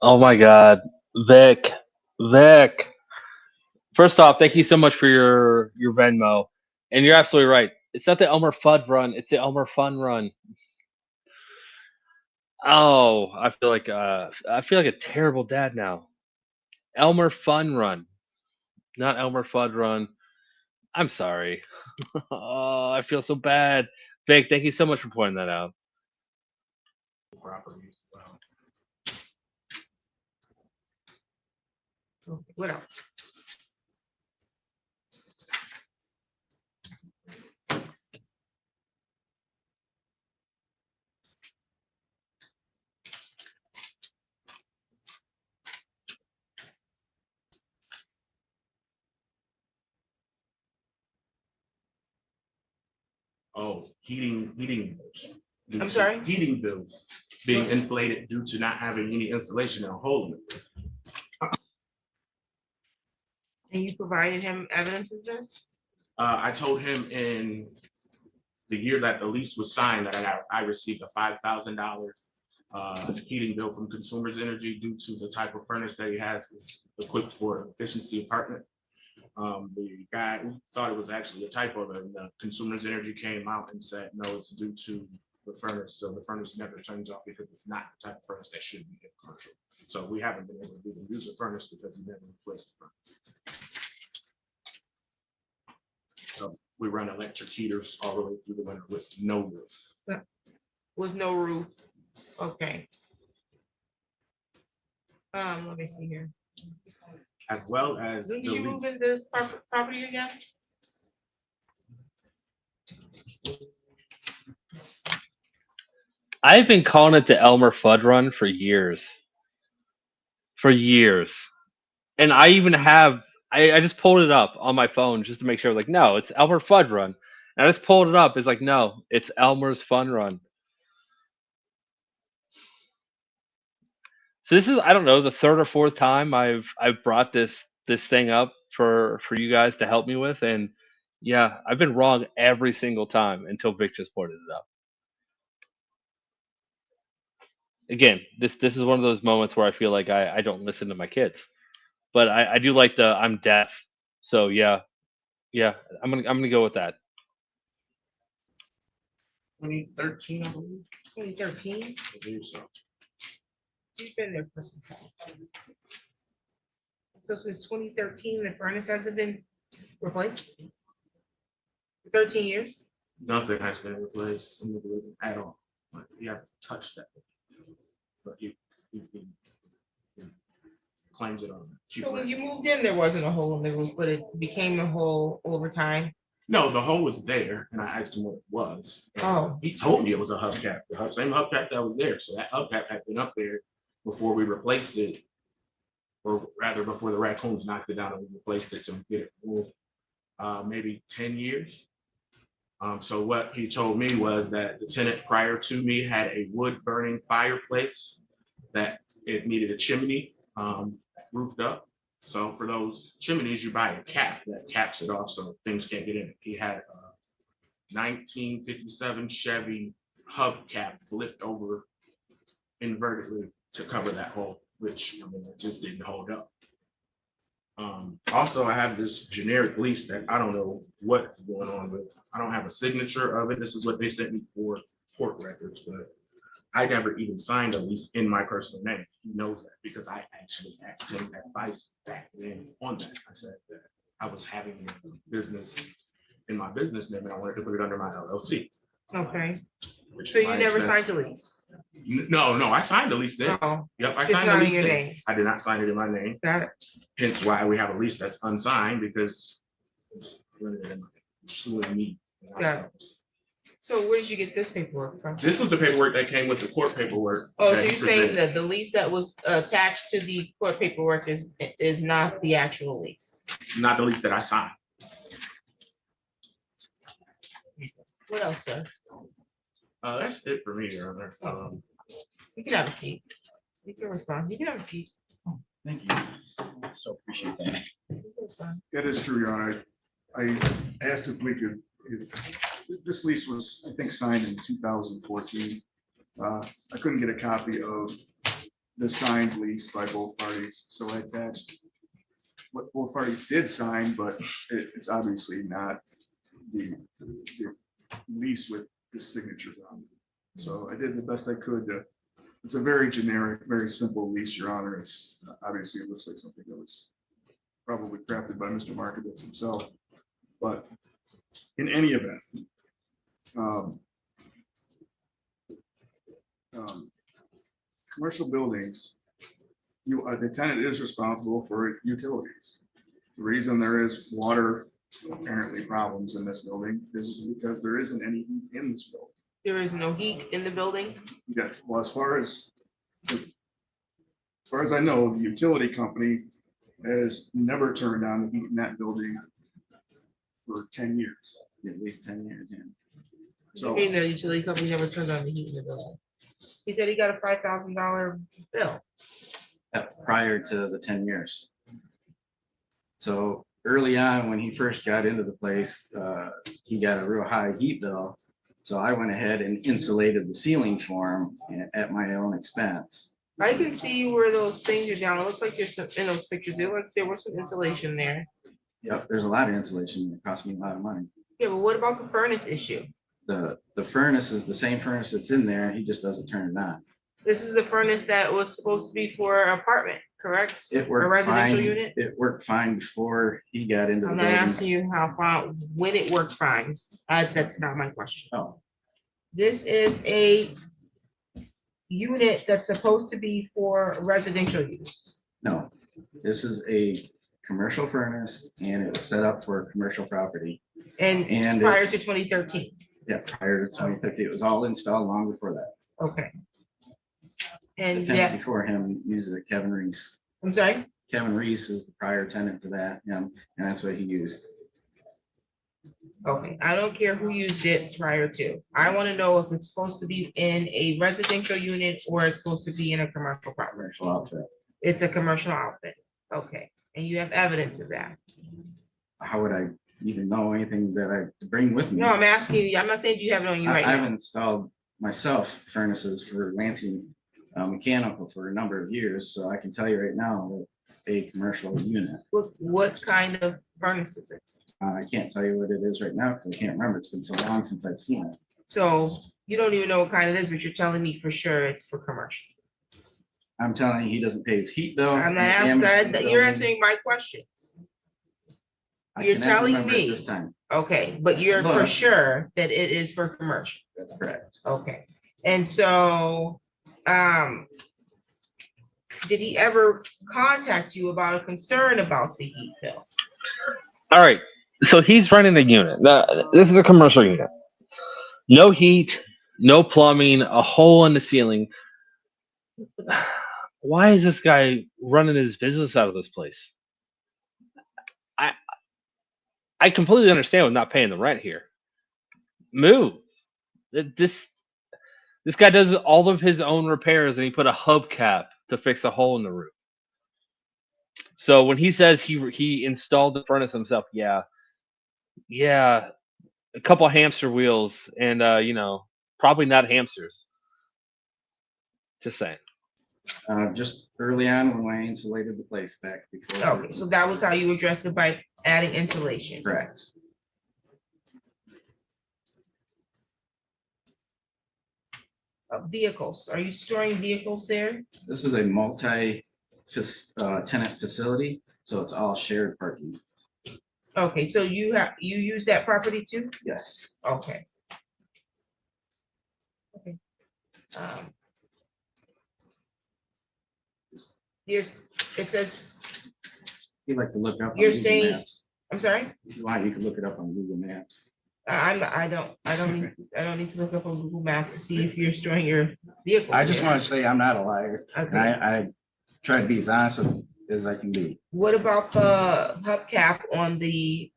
Speaker 1: Oh my God, Vic. First off, thank you so much for your Venmo, and you're absolutely right. It's not the Elmer Fudd run; it's the Elmer Fun run. Oh, I feel like a terrible dad now. Elmer Fun run, not Elmer Fudd run. I'm sorry. Oh, I feel so bad. Vic, thank you so much for pointing that out.
Speaker 8: Properties. Wow.
Speaker 6: Okay, what else?
Speaker 8: Oh, heating bills.
Speaker 6: I'm sorry?
Speaker 8: Heating bills being inflated due to not having any installation in a hole in it.
Speaker 6: And you provided him evidence of this?
Speaker 8: I told him in the year that the lease was signed that I received a $5,000 heating bill from Consumers Energy due to the type of furnace that he has. It's equipped for efficiency apartment. The guy who thought it was actually a typo, and the Consumers Energy came out and said, no, it's due to the furnace. So the furnace never turns off because it's not the type of furnace that should be in commercial. So we haven't been able to even use the furnace because he never replaced the furnace. So we run electric heaters all the way through the winter with no roof.
Speaker 6: With no roof, okay. Let me see here.
Speaker 8: As well as.
Speaker 6: When did you move into this property again?
Speaker 1: I've been calling it the Elmer Fudd run for years. For years. And I even have, I just pulled it up on my phone just to make sure, like, no, it's Elmer Fudd run. And I just pulled it up. It's like, no, it's Elmer's Fun Run. So this is, I don't know, the third or fourth time I've brought this thing up for you guys to help me with, and yeah, I've been wrong every single time until Vic just pointed it out. Again, this is one of those moments where I feel like I don't listen to my kids, but I do like the I'm deaf. So yeah, I'm gonna go with that.
Speaker 8: 2013, I believe.
Speaker 6: 2013.
Speaker 8: I believe so.
Speaker 6: You've been there for some time. So since 2013, the furnace hasn't been replaced? 13 years?
Speaker 8: Nothing has been replaced in the building at all. Like, you have to touch that. But he claims it on.
Speaker 6: So when you moved in, there wasn't a hole in the roof, but it became a hole over time?
Speaker 8: No, the hole was there, and I asked him what it was.
Speaker 6: Oh.
Speaker 8: He told me it was a hubcap, the same hubcap that was there. So that hubcap had been up there before we replaced it, or rather before the raccoons knocked it down and we replaced it to get it moved. Maybe 10 years. So what he told me was that the tenant prior to me had a wood burning fireplace that it needed a chimney roofed up. So for those chimneys, you buy a cap that caps it off so things can't get in it. He had a 1957 Chevy hubcap flipped over invertedly to cover that hole, which I mean, it just didn't hold up. Also, I have this generic lease that I don't know what's going on with. I don't have a signature of it. This is what they sent me for court records, but I never even signed a lease in my personal name. He knows that because I actually asked him advice back then on that. I said that I was having a business in my business name and I wanted to put it under my LLC.
Speaker 6: Okay. So you never signed a lease?
Speaker 8: No, I signed a lease there.
Speaker 6: Oh,
Speaker 8: yep, I
Speaker 6: just
Speaker 8: signed
Speaker 6: not
Speaker 8: a
Speaker 6: in
Speaker 8: lease
Speaker 6: your
Speaker 8: there.
Speaker 6: name.
Speaker 8: I did not sign it in my name.
Speaker 6: Got it.
Speaker 8: Hence why we have a lease that's unsigned because it's suing me.
Speaker 6: Got it. So where did you get this paperwork from?
Speaker 8: This was the paperwork that came with the court paperwork.
Speaker 6: Oh, so you're saying that the lease that was attached to the court paperwork is not the actual lease?
Speaker 8: Not the lease that I signed.
Speaker 6: What else, sir?
Speaker 8: That's it for me, Your Honor.
Speaker 6: You can have a seat. You can respond. You can have a seat.
Speaker 10: Thank you. So appreciate that.
Speaker 6: You can respond.
Speaker 7: That is true, Your Honor. I asked if we could, if this lease was, I think, signed in 2014. I couldn't get a copy of the signed lease by both parties, so I attached what both parties did sign, but it's obviously not the lease with the signatures on it. So I did the best I could to. It's a very generic, very simple lease, Your Honor. It's obviously it looks like something that was probably crafted by Mr. Markovitz himself. But in any event, commercial buildings, the tenant is responsible for utilities. The reason there is water apparently problems in this building is because there isn't any heat in this building.
Speaker 6: There is no heat in the building?
Speaker 7: Yeah, well, as far as I know, the utility company has never turned on the heat in that building for 10 years.
Speaker 10: At least 10 years, yeah.
Speaker 6: So you mean the utility company never turned on the heat in the building? He said he got a $5,000 bill.
Speaker 10: Prior to the 10 years. So early on, when he first got into the place, he got a real high heat bill. So I went ahead and insulated the ceiling for him at my own expense.
Speaker 6: I can see where those things are down. It looks like there's some, in those pictures, there was some insulation there.
Speaker 10: Yep, there's a lot of insulation. It cost me a lot of money.
Speaker 6: Yeah, but what about the furnace issue?
Speaker 10: The furnace is the same furnace that's in there. He just doesn't turn it on.
Speaker 6: This is the furnace that was supposed to be for an apartment, correct?
Speaker 10: It
Speaker 6: A
Speaker 10: worked
Speaker 6: residential
Speaker 10: fine.
Speaker 6: unit?
Speaker 10: It worked fine before he got into the
Speaker 6: I'm not
Speaker 10: building.
Speaker 6: asking you how far, when it worked fine. That's not my question.
Speaker 10: Oh,
Speaker 6: This is a unit that's supposed to be for residential use.
Speaker 10: no, this is a commercial furnace and it was set up for commercial property.
Speaker 6: And prior to 2013.
Speaker 10: Yeah, prior to 2050, it was all installed long before that.
Speaker 6: Okay.
Speaker 10: The
Speaker 6: And
Speaker 10: tenant
Speaker 6: yeah,
Speaker 10: before him used it, Kevin Reese.
Speaker 6: I'm sorry?
Speaker 10: Kevin Reese is the prior tenant to that, and that's what he used.
Speaker 6: Okay, I don't care who used it prior to. I want to know if it's supposed to be in a residential unit or it's supposed to be in a commercial property.
Speaker 10: Commercial outfit.
Speaker 6: It's a commercial outfit. Okay, and you have evidence of that.
Speaker 10: How would I even know anything that I to bring with me?
Speaker 6: No, I'm asking you, I'm not saying you have it on you right
Speaker 10: I've
Speaker 6: now.
Speaker 10: installed myself furnaces for Lansing Mechanical for a number of years, so I can tell you right now that it's a commercial unit.
Speaker 6: What kind of furnace is it?
Speaker 10: I can't tell you what it is right now because I can't remember. It's been so long since I've seen it.
Speaker 6: So you don't even know what kind it is, but you're telling me for sure it's for commercial.
Speaker 10: I'm telling you, he doesn't pay his heat bill.
Speaker 6: I'm not
Speaker 10: and
Speaker 6: asking that,
Speaker 10: the
Speaker 6: you're
Speaker 10: building.
Speaker 6: answering my questions.
Speaker 10: I
Speaker 6: You're
Speaker 10: cannot
Speaker 6: telling
Speaker 10: remember it
Speaker 6: me.
Speaker 10: this time.
Speaker 6: Okay, but you're for
Speaker 10: Look.
Speaker 6: sure that it is for commercial.
Speaker 10: That's correct.
Speaker 6: Okay, and so, did he ever contact you about a concern about the heat bill?
Speaker 1: All right. So he's renting a unit. This is a commercial unit. No heat, no plumbing, a hole in the ceiling. Why is this guy running his business out of this place? I completely understand with not paying the rent here. Move. This guy does all of his own repairs and he put a hubcap to fix a hole in the roof. So when he says he installed the furnace himself, yeah, a couple hamster wheels and probably not hamsters. Just saying.
Speaker 10: Just early on when I insulated the place back before.
Speaker 6: Okay, so that was how you addressed it by adding insulation.
Speaker 10: Correct.
Speaker 6: Vehicles, are you storing vehicles there?
Speaker 10: This is a multi tenant facility, so it's all shared parking.
Speaker 6: Okay, so you use that property too?
Speaker 10: Yes.
Speaker 6: Okay. It says,
Speaker 10: You like to look up on
Speaker 6: You're
Speaker 10: Google
Speaker 6: staying-
Speaker 10: Maps.
Speaker 6: I'm sorry?
Speaker 10: If you want, you can look it up on Google Maps.
Speaker 6: I don't need to look up on Google Maps to see if you're storing your vehicles.
Speaker 10: I just
Speaker 6: there.
Speaker 10: want to say I'm not a liar. And
Speaker 6: Okay.
Speaker 10: I try to be as honest as I can be.
Speaker 6: What about the hubcap on the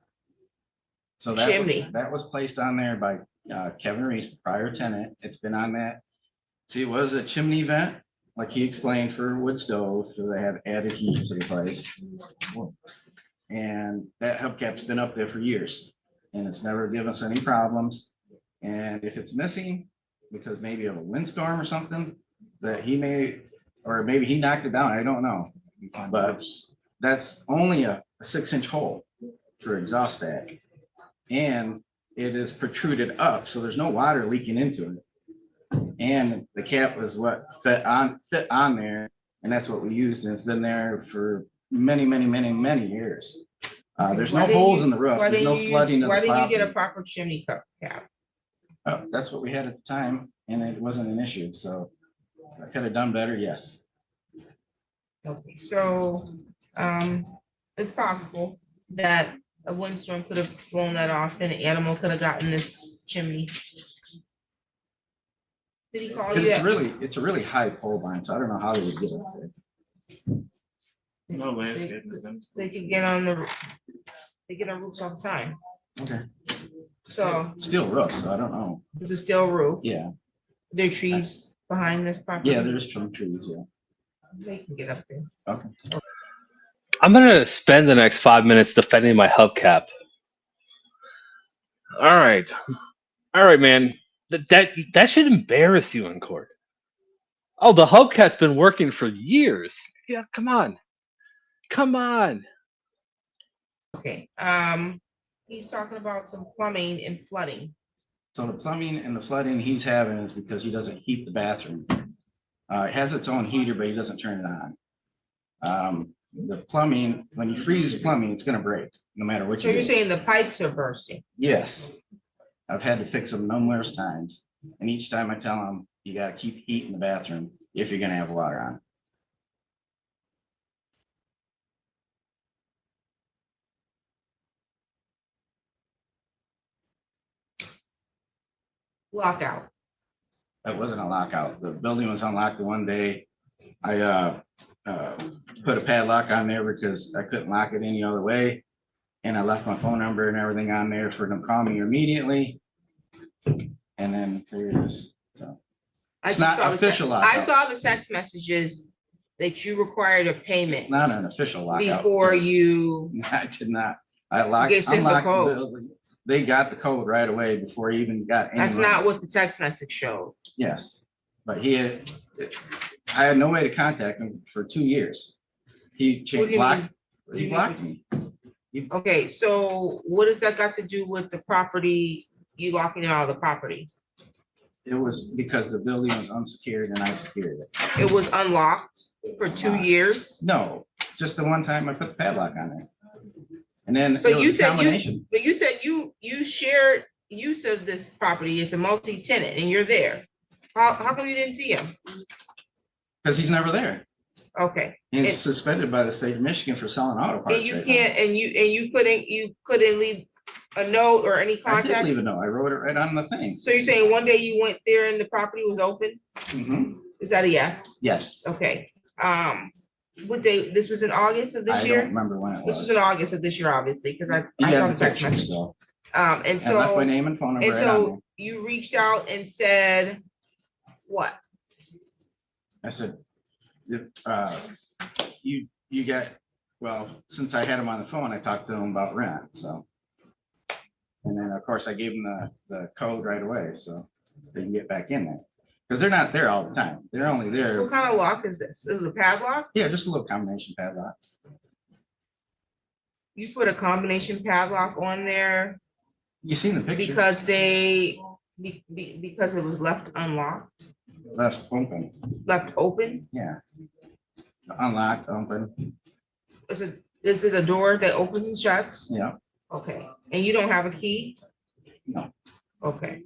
Speaker 10: So
Speaker 6: chimney?
Speaker 10: that was placed on there by Kevin Reese, the prior tenant. It's been on that. See, it was a chimney vent, like he explained, for wood stove, so they have added heat to the place. And that hubcap's been up there for years, and it's never given us any problems. And if it's missing, because maybe of a windstorm or something, that he may, or maybe he knocked it down, I don't know. But that's only a 6-inch hole for exhaust stack. And it is protruded up, so there's no water leaking into it. And the cap was what fit on there, and that's what we used, and it's been there for many years. There's no holes in the roof, there's no flooding of the
Speaker 6: Why didn't you get a
Speaker 10: property.
Speaker 6: proper chimney cap?
Speaker 10: Oh, that's what we had at the time, and it wasn't an issue, so I could have done better, yes.
Speaker 6: Okay, so, it's possible that a windstorm could have blown that off and an animal could have gotten this chimney. Did he call you?
Speaker 10: It's a really high pole barn, so I don't know how they would get up there.
Speaker 8: No landscape.
Speaker 6: They could get on the, they get on roofs all the time.
Speaker 10: Okay.
Speaker 6: So
Speaker 10: Steel roof, so I don't know.
Speaker 6: it's a steel roof.
Speaker 10: Yeah,
Speaker 6: There are trees behind this property.
Speaker 10: yeah, there's some trees, yeah.
Speaker 6: They can get up there.
Speaker 10: Okay.
Speaker 1: I'm gonna spend the next 5 minutes defending my hubcap. All right, man. That should embarrass you in court. Oh, the hubcap's been working for years. Yeah, come on. Come on.
Speaker 6: Okay, he's talking about some plumbing and flooding.
Speaker 10: So the plumbing and the flooding he's having is because he doesn't heat the bathroom. It has its own heater, but he doesn't turn it on. The plumbing, when you freeze the plumbing, it's gonna break, no matter what
Speaker 6: So
Speaker 10: you
Speaker 6: you're
Speaker 10: do.
Speaker 6: saying the pipes are bursting?
Speaker 10: Yes. I've had to fix them numerous times, and each time I tell him, you gotta keep heating the bathroom if you're gonna have water on.
Speaker 6: Lockout.
Speaker 10: That wasn't a lockout. The building was unlocked the one day. I put a padlock on there because I couldn't lock it any other way. And I left my phone number and everything on there for them to call me immediately. And then there it is. So
Speaker 6: I
Speaker 10: it's
Speaker 6: just
Speaker 10: not
Speaker 6: saw the
Speaker 10: official
Speaker 6: I
Speaker 10: lockout.
Speaker 6: saw the text messages that you required a payment
Speaker 10: It's not an official lockout.
Speaker 6: before you
Speaker 10: I did not. I locked,
Speaker 6: get sent the
Speaker 10: unlocked the
Speaker 6: code.
Speaker 10: building. They got the code right away before he even got any.
Speaker 6: That's
Speaker 10: money.
Speaker 6: not what the text message showed.
Speaker 10: Yes, but I had no way to contact him for 2 years. He
Speaker 6: What do
Speaker 10: changed,
Speaker 6: you
Speaker 10: blocked,
Speaker 6: mean?
Speaker 10: he blocked me.
Speaker 6: Okay, so what does that got to do with the property, you locking out of the property?
Speaker 10: It was because the building was unsecured and I secured it.
Speaker 6: It was unlocked for 2 years?
Speaker 10: No, just the one time I put the padlock on there. And then
Speaker 6: So
Speaker 10: it was
Speaker 6: you
Speaker 10: a
Speaker 6: said
Speaker 10: combination.
Speaker 6: but you said you shared use of this property. It's a multi-tenant and you're there. How come you didn't see him?
Speaker 10: Because he's never there.
Speaker 6: Okay.
Speaker 10: He's
Speaker 6: And-
Speaker 10: suspended by the state of Michigan for selling auto parts.
Speaker 6: And you
Speaker 10: right now.
Speaker 6: can't, and you couldn't leave a note or any
Speaker 10: I did
Speaker 6: contact?
Speaker 10: leave a note. I wrote it right on the thing.
Speaker 6: So you're saying one day you went there and the property was open?
Speaker 10: Mhm.
Speaker 6: Is that a yes?
Speaker 10: Yes.
Speaker 6: Okay. What day, this was in August of this
Speaker 10: I don't
Speaker 6: year?
Speaker 10: remember when it
Speaker 6: This
Speaker 10: was.
Speaker 6: was in August of this year, obviously, because I
Speaker 10: He
Speaker 6: saw
Speaker 10: had
Speaker 6: the text
Speaker 10: pictures,
Speaker 6: message.
Speaker 10: so
Speaker 6: And
Speaker 10: I left
Speaker 6: so,
Speaker 10: my name and phone number
Speaker 6: and
Speaker 10: right on there.
Speaker 6: so you reached out and said, what?
Speaker 10: I said, if, you got, well, since I had him on the phone, I talked to him about rent, so. And then, of course, I gave him the code right away, so they can get back in there. Because they're not there all the time. They're only there,
Speaker 6: What kind of lock is this? It was a padlock?
Speaker 10: yeah, just a little combination padlock.
Speaker 6: You put a combination padlock on there
Speaker 10: You seen the picture?
Speaker 6: because because it was left unlocked,
Speaker 10: Left open,
Speaker 6: left open?
Speaker 10: yeah. Unlocked, open,
Speaker 6: Is it a door that opens and shuts?
Speaker 10: yeah.
Speaker 6: Okay, and you don't have a key?
Speaker 10: No.
Speaker 6: Okay.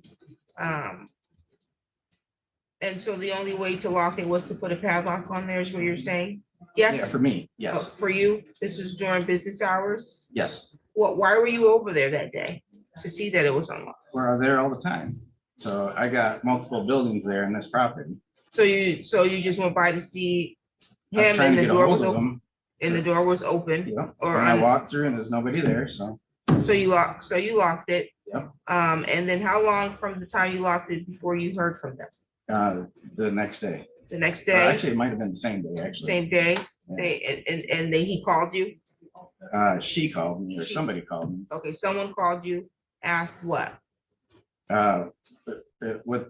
Speaker 6: And so the only way to lock it was to put a padlock on there is what you're saying?
Speaker 10: Yeah,
Speaker 6: Yes?
Speaker 10: for me,
Speaker 6: Oh,
Speaker 10: yes,
Speaker 6: for you, this was during business hours?
Speaker 10: yes.
Speaker 6: Why were you over there that day? To see that it was unlocked?
Speaker 10: We're there all the time. So I got multiple buildings there in this property.
Speaker 6: So you just went by to see
Speaker 10: I was
Speaker 6: him
Speaker 10: trying
Speaker 6: and
Speaker 10: to
Speaker 6: the
Speaker 10: get a
Speaker 6: door
Speaker 10: hold
Speaker 6: was
Speaker 10: of
Speaker 6: open?
Speaker 10: them,
Speaker 6: And the door was open?
Speaker 10: yeah.
Speaker 6: Or
Speaker 10: And I walked through and there's nobody there, so.
Speaker 6: So you locked it?
Speaker 10: Yep.
Speaker 6: And then how long from the time you locked it before you heard from them?
Speaker 10: The next day.
Speaker 6: The next
Speaker 10: Or
Speaker 6: day?
Speaker 10: Actually, it might have been the same day, actually.
Speaker 6: Same day?
Speaker 10: Yeah.
Speaker 6: He called you?
Speaker 10: She called me or somebody called me.
Speaker 6: Okay, someone called you, asked what?
Speaker 10: With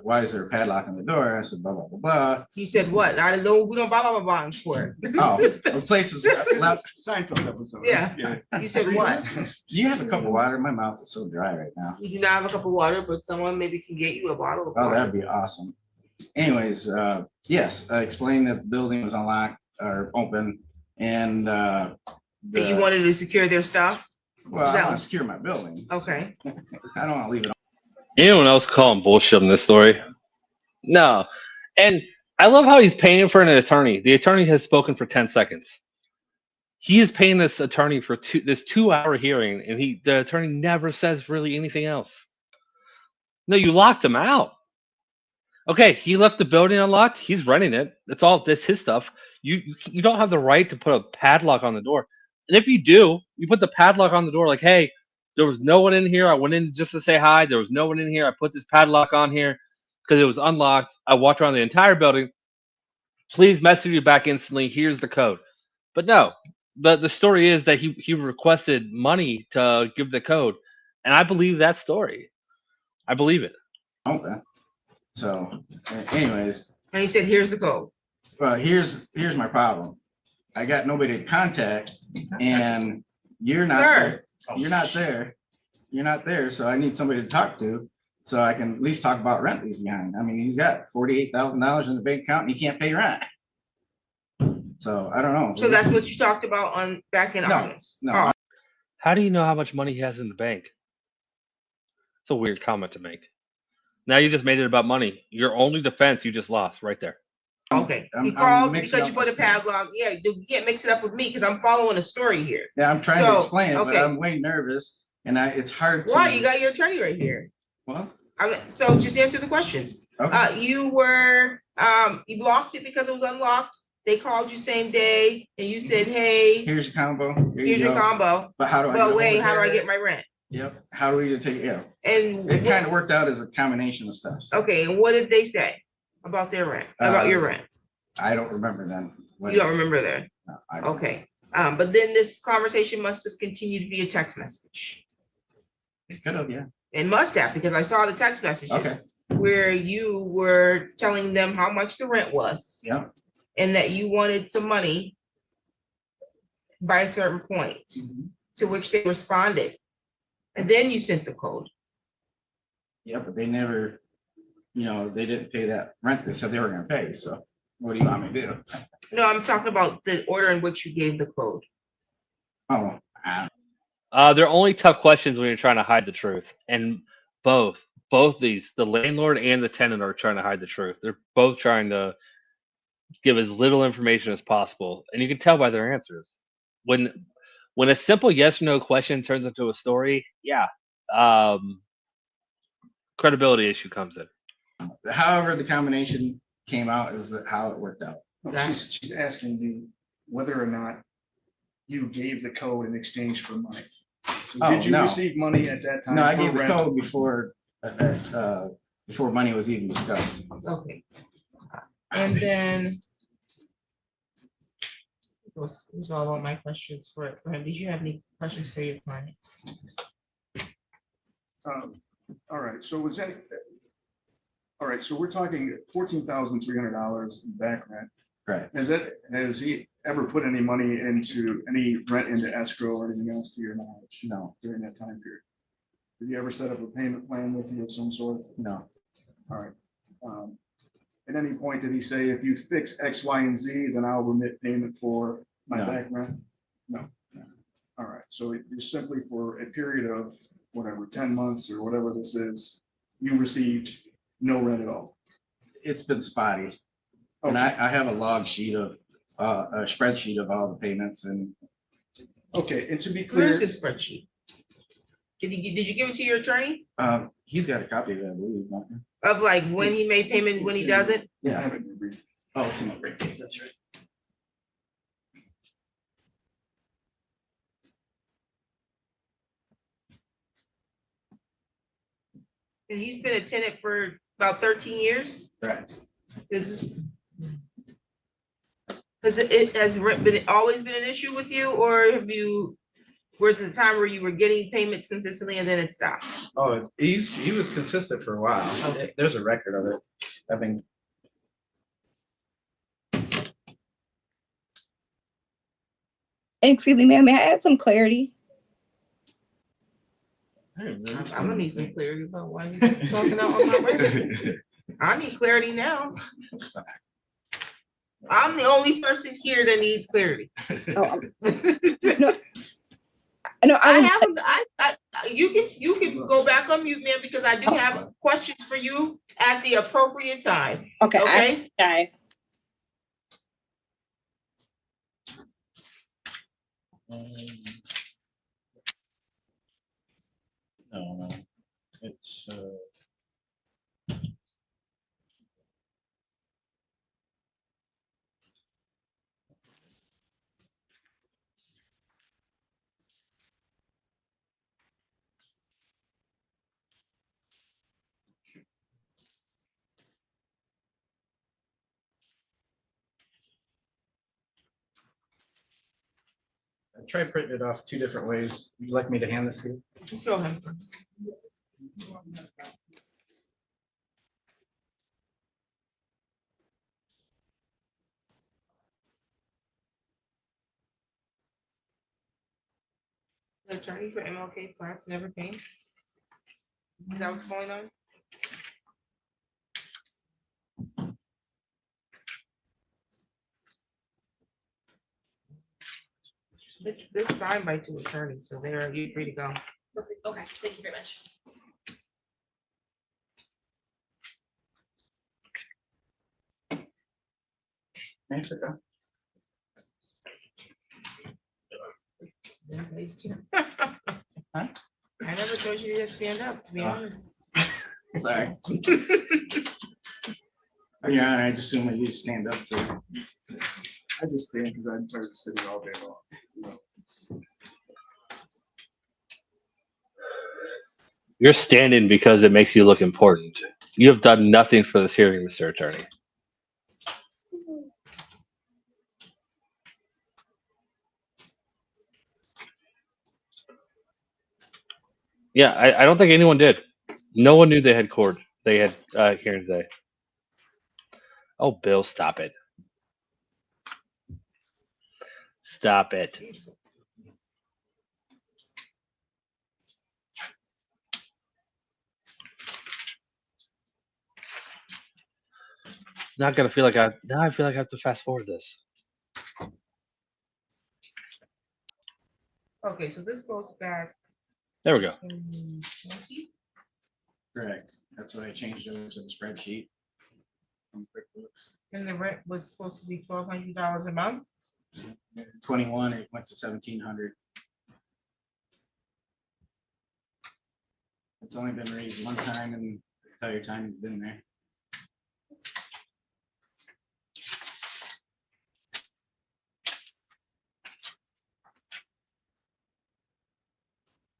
Speaker 10: why is there a padlock on the door? I said, blah, blah, blah, blah.
Speaker 6: You said what? I don't know, we don't blah, blah, blah, blah in court.
Speaker 10: Oh, the place is left.
Speaker 7: Seinfeld episode.
Speaker 6: Yeah. You said what?
Speaker 10: Do you have a cup of water? My mouth is so dry right now.
Speaker 6: You do not have a cup of water, but someone maybe can get you a bottle of
Speaker 10: Oh,
Speaker 6: water.
Speaker 10: that'd be awesome. Anyways, yes, I explained that the building was unlocked or open and,
Speaker 6: So you wanted to secure their stuff?
Speaker 10: well,
Speaker 6: is
Speaker 10: I
Speaker 6: that-
Speaker 10: want to secure my building.
Speaker 6: Okay.
Speaker 10: I don't want to leave it.
Speaker 1: Anyone else calling bullshit on this story? No. And I love how he's paying for an attorney. The attorney has spoken for 10 seconds. He is paying this attorney for this 2-hour hearing, and the attorney never says really anything else. No, you locked him out. Okay, he left the building unlocked. He's renting it. That's his stuff. You don't have the right to put a padlock on the door. And if you do, you put the padlock on the door like, hey, there was no one in here. I went in just to say hi. There was no one in here. I put this padlock on here because it was unlocked. I walked around the entire building. Please message you back instantly. Here's the code. But no, the story is that he requested money to give the code. And I believe that story. I believe it.
Speaker 10: open. So anyways,
Speaker 6: And he said, here's the code.
Speaker 10: well, here's my problem. I got nobody to contact and you're not
Speaker 6: Sir.
Speaker 10: there. You're not there. You're not there. So I need somebody to talk to so I can at least talk about rent he's behind. I mean, he's got $48,000 in the bank account and he can't pay rent. So I don't know.
Speaker 6: So that's what you talked about back in
Speaker 10: No,
Speaker 6: August?
Speaker 10: no.
Speaker 6: Oh,
Speaker 1: How do you know how much money he has in the bank? It's a weird comment to make. Now you just made it about money. Your only defense you just lost right there.
Speaker 6: okay.
Speaker 10: I'm
Speaker 6: He called
Speaker 10: mixing
Speaker 6: because you
Speaker 10: up
Speaker 6: put a
Speaker 10: the stuff.
Speaker 6: padlock. Yeah, you can't mix it up with me because I'm following a story here.
Speaker 10: Yeah, I'm trying to
Speaker 6: So,
Speaker 10: explain it, but
Speaker 6: okay.
Speaker 10: I'm way nervous and it's hard to.
Speaker 6: Why? You got your attorney right here.
Speaker 10: Well,
Speaker 6: So just answer the questions.
Speaker 10: okay.
Speaker 6: You blocked it because it was unlocked. They called you same day and you said, hey,
Speaker 10: Here's your combo. Here
Speaker 6: here's
Speaker 10: you
Speaker 6: your
Speaker 10: go.
Speaker 6: combo.
Speaker 10: But how do I?
Speaker 6: But wait, how do I get my rent?
Speaker 10: Yep. How do we take it? Yeah.
Speaker 6: And
Speaker 10: It kind of worked out as a combination of stuff. So
Speaker 6: okay, and what did they say about their rent? About your rent?
Speaker 10: I don't remember then.
Speaker 6: You don't remember that?
Speaker 10: No, I don't.
Speaker 6: Okay. But then this conversation must have continued via text message.
Speaker 10: It could have, yeah.
Speaker 6: It must have, because I saw the text messages
Speaker 10: Okay.
Speaker 6: where you were telling them how much the rent was.
Speaker 10: Yeah.
Speaker 6: And that you wanted some money by a certain point, to which they responded. And then you sent the code.
Speaker 10: Yeah, but they never, they didn't pay that rent they said they were gonna pay, so what do you want me to do?
Speaker 6: No, I'm talking about the order in which you gave the code.
Speaker 10: Oh,
Speaker 1: They're only tough questions when you're trying to hide the truth. And both these, the landlord and the tenant, are trying to hide the truth. They're both trying to give as little information as possible. And you can tell by their answers. When a simple yes or no question turns into a story, yeah, credibility issue comes in.
Speaker 10: however the combination came out is how it worked out.
Speaker 7: No, she's asking you whether or not you gave the code in exchange for money. So
Speaker 10: Oh,
Speaker 7: did you
Speaker 10: no.
Speaker 7: receive money at that time?
Speaker 10: No, I
Speaker 7: for
Speaker 10: gave the
Speaker 7: rent?
Speaker 10: code before money was even discussed.
Speaker 6: Okay. And then was all of my questions for him. Did you have any questions for your client?
Speaker 7: All right, so all right, so we're talking $14,300 in back rent.
Speaker 10: Right.
Speaker 7: Has he ever put any money into any rent into escrow or anything else to your knowledge?
Speaker 10: No.
Speaker 7: During that time period? Did he ever set up a payment plan with you of some sort?
Speaker 10: No.
Speaker 7: All right. At any point, did he say, if you fix X, Y, and Z, then I'll remit payment for my
Speaker 10: No.
Speaker 7: back rent? No. All right, so it's simply for a period of whatever, 10 months or whatever this is, you received no rent at all.
Speaker 10: It's been spotty. And I have a log sheet of, a spreadsheet of all the payments and.
Speaker 7: Okay, and to be
Speaker 6: Where
Speaker 7: clear,
Speaker 6: is this spreadsheet? Did you give it to your attorney?
Speaker 10: He's got a copy of it, I believe. Not he?
Speaker 6: Of like when he made payment, when he doesn't?
Speaker 10: Yeah.
Speaker 7: I haven't read it.
Speaker 10: Oh, it's in my briefcase, that's right.
Speaker 6: And he's been a tenant for about 13 years?
Speaker 10: Correct.
Speaker 6: Has it always been an issue with you, or was it a time where you were getting payments consistently and then it stopped?
Speaker 10: Oh, he was consistent for a while.
Speaker 6: Okay.
Speaker 10: There's a record of it. I mean.
Speaker 9: Excuse me, ma'am, may I add some clarity?
Speaker 6: I'm gonna need some clarity about why you're talking out on my radio. I need clarity now. I'm the only person here that needs clarity.
Speaker 9: Oh, no,
Speaker 6: You can go back on mute, man, because I do have questions for you at the appropriate time.
Speaker 9: Okay,
Speaker 6: Okay?
Speaker 9: guys.
Speaker 10: No, it's, I tried printing it off 2 different ways. Would you like me to hand this to you?
Speaker 6: Show him. The attorney for MLK Flats never came? Is that what's going on? It's signed by two attorneys, so you're free to go.
Speaker 12: Okay, thank you very much.
Speaker 10: Thanks, Sarah.
Speaker 6: I never told you to stand up, to be honest.
Speaker 10: Sorry. Your Honor, I just assume I need to stand up.
Speaker 7: I just stand because I'm tired of sitting all day long. You know, it's-
Speaker 1: You're standing because it makes you look important. You have done nothing for this hearing, Mr. Attorney. Yeah, I don't think anyone did. No one knew they had court. They had hearing today. Oh, Bill, stop it. Stop it. Not gonna feel like now I feel like I have to fast forward this.
Speaker 6: Okay, so this goes back.
Speaker 1: There we go.
Speaker 6: 2020?
Speaker 10: Correct. That's why I changed it over to the spreadsheet. From QuickBooks.
Speaker 6: And the rent was supposed to be $1,200 a month?
Speaker 10: 21, it went to 1,700. It's only been raised one time and the entire time it's been there.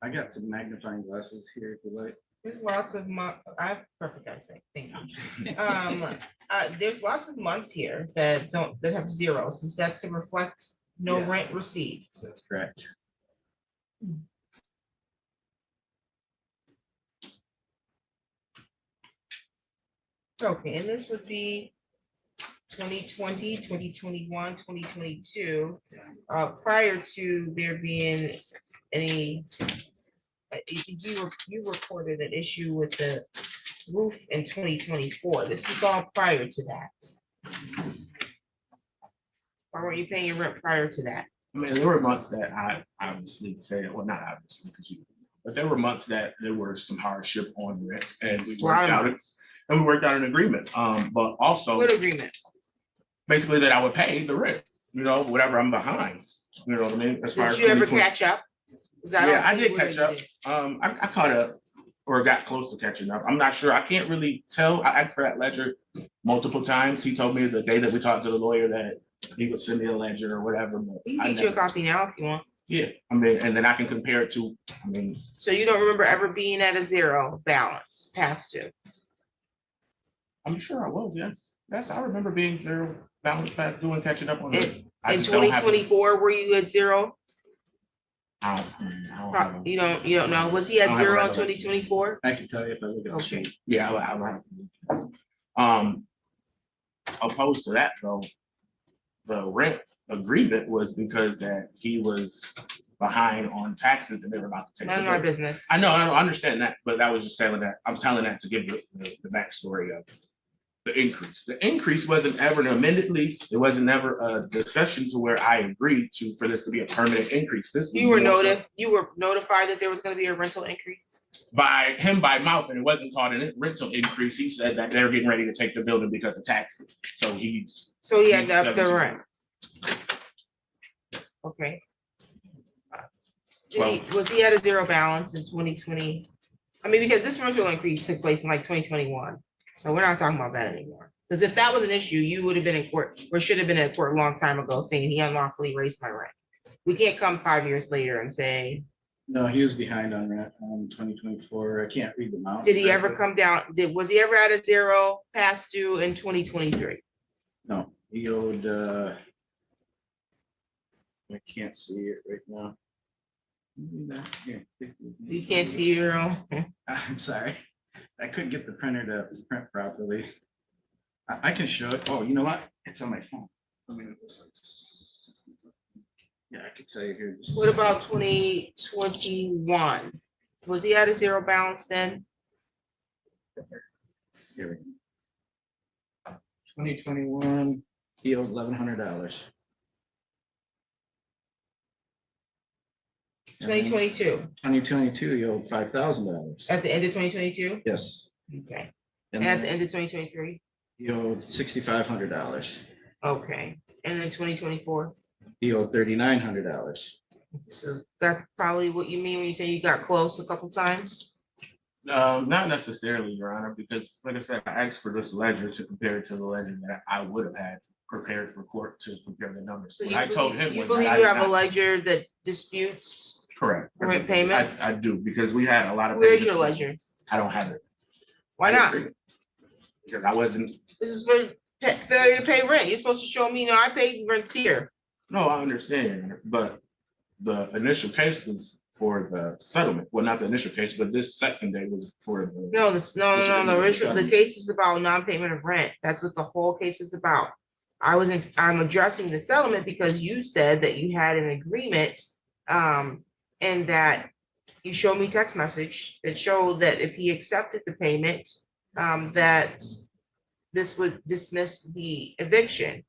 Speaker 10: I got some magnifying glasses here if you like.
Speaker 6: There's lots of I have perfect eyesight, thank you. There's lots of months here that have zeros. Is that to reflect no
Speaker 10: Yes.
Speaker 6: rent received?
Speaker 10: That's correct.
Speaker 6: Okay, and this would be 2020, 2021, 2022, prior to there being any, you reported an issue with the roof in 2024. This is all prior to that. Or were you paying your rent prior to that?
Speaker 8: I mean, there were months that I obviously failed, well, not obviously, but there were months that there were some hardship on rent and we worked out an agreement. But also.
Speaker 6: What agreement?
Speaker 8: Basically that I would pay the rent, whatever I'm behind, you know what I mean? As far as
Speaker 6: Did you ever
Speaker 8: 2020.
Speaker 6: catch up?
Speaker 8: Yeah, I did catch up. I caught up or got close to catching up. I'm not sure. I can't really tell. I asked for that ledger multiple times. He told me the day that we talked to the lawyer that he would send me a ledger or whatever. But
Speaker 6: you can get you a copy now if you want.
Speaker 8: Yeah, I mean, and then I can compare it to,
Speaker 6: So you don't remember ever being at a zero balance past due?
Speaker 8: I'm sure I was, yes. Yes, I remember being zero balance past due and catching up on it.
Speaker 6: In 2024, were you at zero?
Speaker 8: I don't
Speaker 6: You don't know. Was he at zero in 2024?
Speaker 10: I can tell you if I look at the
Speaker 6: Okay.
Speaker 10: sheet.
Speaker 8: Yeah, opposed to that though, the rent agreement was because that he was behind on taxes and they were about to take.
Speaker 6: None of my business.
Speaker 8: I know, I understand that, but I was just telling that, I'm telling that to give the backstory of the increase. The increase wasn't ever an amended lease. It wasn't never a discussion to where I agreed for this to be a permanent increase.
Speaker 6: You were notified that there was going to be a rental increase?
Speaker 8: By mouth, and it wasn't called a rental increase. He said that they're getting ready to take the building because of taxes. So he
Speaker 6: had to up the rent. Okay. Was he at a zero balance in 2020? I mean, because this rental increase took place in like 2021. So we're not talking about that anymore. Because if that was an issue, you would have been in court or should have been in court a long time ago saying he unlawfully raised my rent. We can't come 5 years later and say.
Speaker 10: No, he was behind on rent on 2024. I can't read the amount.
Speaker 6: Did he ever come down? Was he ever at a zero past due in 2023?
Speaker 10: No, he owed, I can't see it right now.
Speaker 6: You can't see your own.
Speaker 10: I'm sorry. I couldn't get the printer to print properly. I can show it. Oh, you know what? It's on my phone.
Speaker 7: I mean, it was like 60.
Speaker 10: Yeah, I could tell you here.
Speaker 6: What about 2021? Was he at a zero balance then?
Speaker 10: 2021, he owed $1,100.
Speaker 6: 2022,
Speaker 10: 2022, he owed $5,000.
Speaker 6: at the end of 2022?
Speaker 10: Yes.
Speaker 6: Okay.
Speaker 10: And
Speaker 6: At the
Speaker 10: then
Speaker 6: end of 2023?
Speaker 10: he owed $6,500.
Speaker 6: Okay. And then 2024?
Speaker 10: He owed $3,900.
Speaker 6: So that's probably what you mean when you say you got close a couple times?
Speaker 8: Not necessarily, Your Honor, because like I said, I asked for this ledger to compare it to the ledger that I would have had prepared for court to compare the numbers.
Speaker 6: So
Speaker 8: What
Speaker 6: you
Speaker 8: I told
Speaker 6: believe,
Speaker 8: him
Speaker 6: you
Speaker 8: was
Speaker 6: believe
Speaker 8: that I
Speaker 6: you
Speaker 8: did
Speaker 6: have a
Speaker 8: not-
Speaker 6: ledger that disputes
Speaker 8: Correct.
Speaker 6: rent payments?
Speaker 8: I do, because we had a lot of.
Speaker 6: Where's your
Speaker 8: payments.
Speaker 6: ledger?
Speaker 8: I don't have it.
Speaker 6: Why not?
Speaker 8: Because I wasn't,
Speaker 6: This is for failure to pay rent. You're supposed to show me, no, I paid rent here.
Speaker 8: no, I understand, but the initial case was for the settlement. Well, not the initial case, but this second day was for the.
Speaker 6: No, no, the original, the
Speaker 8: settlement.
Speaker 6: case is about non-payment of rent. That's what the whole case is about. I'm addressing the settlement because you said that you had an agreement, and that you showed me text message that showed that if he accepted the payment, that this would dismiss the eviction.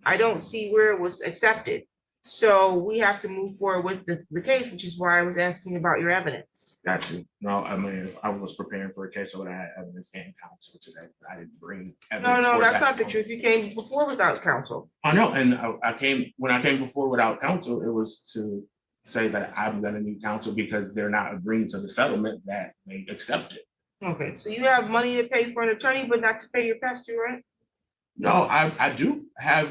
Speaker 6: I don't see where it was accepted. So we have to move forward with the case, which is why I was asking about your evidence.
Speaker 8: Got you. No, I mean, if I was preparing for a case, I would have had evidence and counsel today. I didn't bring evidence.
Speaker 6: No,
Speaker 8: for
Speaker 6: that's
Speaker 8: that.
Speaker 6: not the truth. You came before without counsel.
Speaker 8: I know, and when I came before without counsel, it was to say that I'm gonna need counsel because they're not agreeing to the settlement that they accepted.
Speaker 6: Okay, so you have money to pay for an attorney, but not to pay your past due, right?
Speaker 8: No, I do have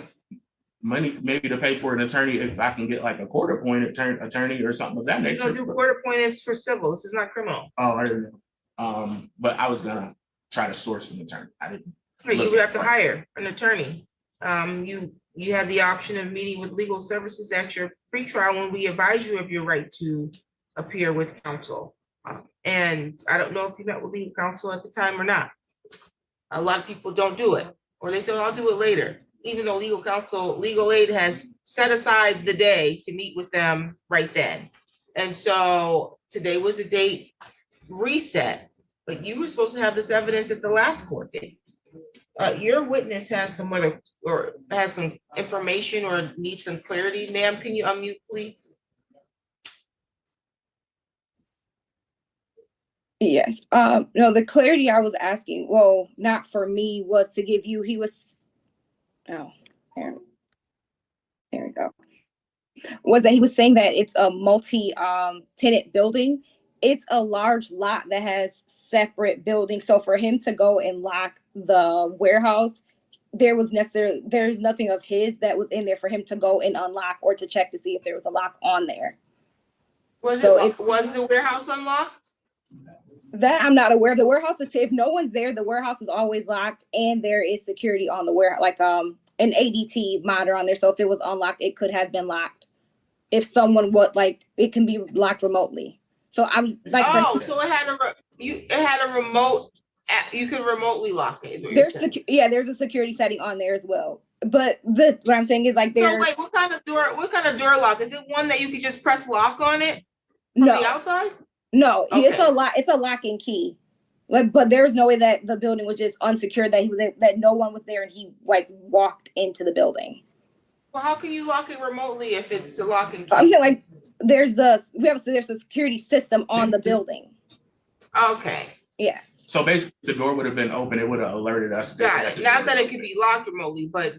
Speaker 8: money maybe to pay for an attorney if I can get like a court appointed attorney or something of that
Speaker 6: You
Speaker 8: nature.
Speaker 6: don't do court appointments for civil. This is not criminal.
Speaker 8: Oh, I didn't know. But I was gonna try to source an attorney. I didn't.
Speaker 6: So you would have to hire an attorney. You have the option of meeting with legal services at your pretrial when we advise you of your right to appear with counsel. And I don't know if you met with legal counsel at the time or not. A lot of people don't do it, or they say, well, I'll do it later, even though legal counsel, legal aid has set aside the day to meet with them right then. And so today was the date reset, but you were supposed to have this evidence at the last court date. Your witness has some other, or has some information or needs some clarity. Ma'am, can you unmute, please?
Speaker 9: Yes, no, the clarity I was asking, well, not for me, was to give you, there we go. Was that he was saying that it's a multi-tenant building. It's a large lot that has separate buildings. So for him to go and lock the warehouse, there's nothing of his that was in there for him to go and unlock or to check to see if there was a lock on there.
Speaker 6: Was the warehouse unlocked?
Speaker 9: That I'm not aware of. The warehouse is, if no one's there, the warehouse is always locked, and there is security on the warehouse, like an ADT monitor on there. So if it was unlocked, it could have been locked. If someone would, like, it can be locked remotely. So I'm like,
Speaker 6: so it had a remote. You can remotely lock it. Is what you're saying.
Speaker 9: There's a security setting on there as well. But what I'm saying is, like,
Speaker 6: So wait, what kind of door lock? Is it one that you could just press lock on it from the outside?
Speaker 9: No,
Speaker 6: Okay.
Speaker 9: It's a lock and key. Like, but there's no way that the building was just unsecured, that no one was there and he like walked into the building.
Speaker 6: Well, how can you lock it remotely if it's a lock and key?
Speaker 9: I'm saying, like, there's a security system on the building.
Speaker 6: Okay.
Speaker 9: Yeah.
Speaker 8: So basically, the door would have been open. It would have alerted us.
Speaker 6: Got it. Not that it could be locked remotely, but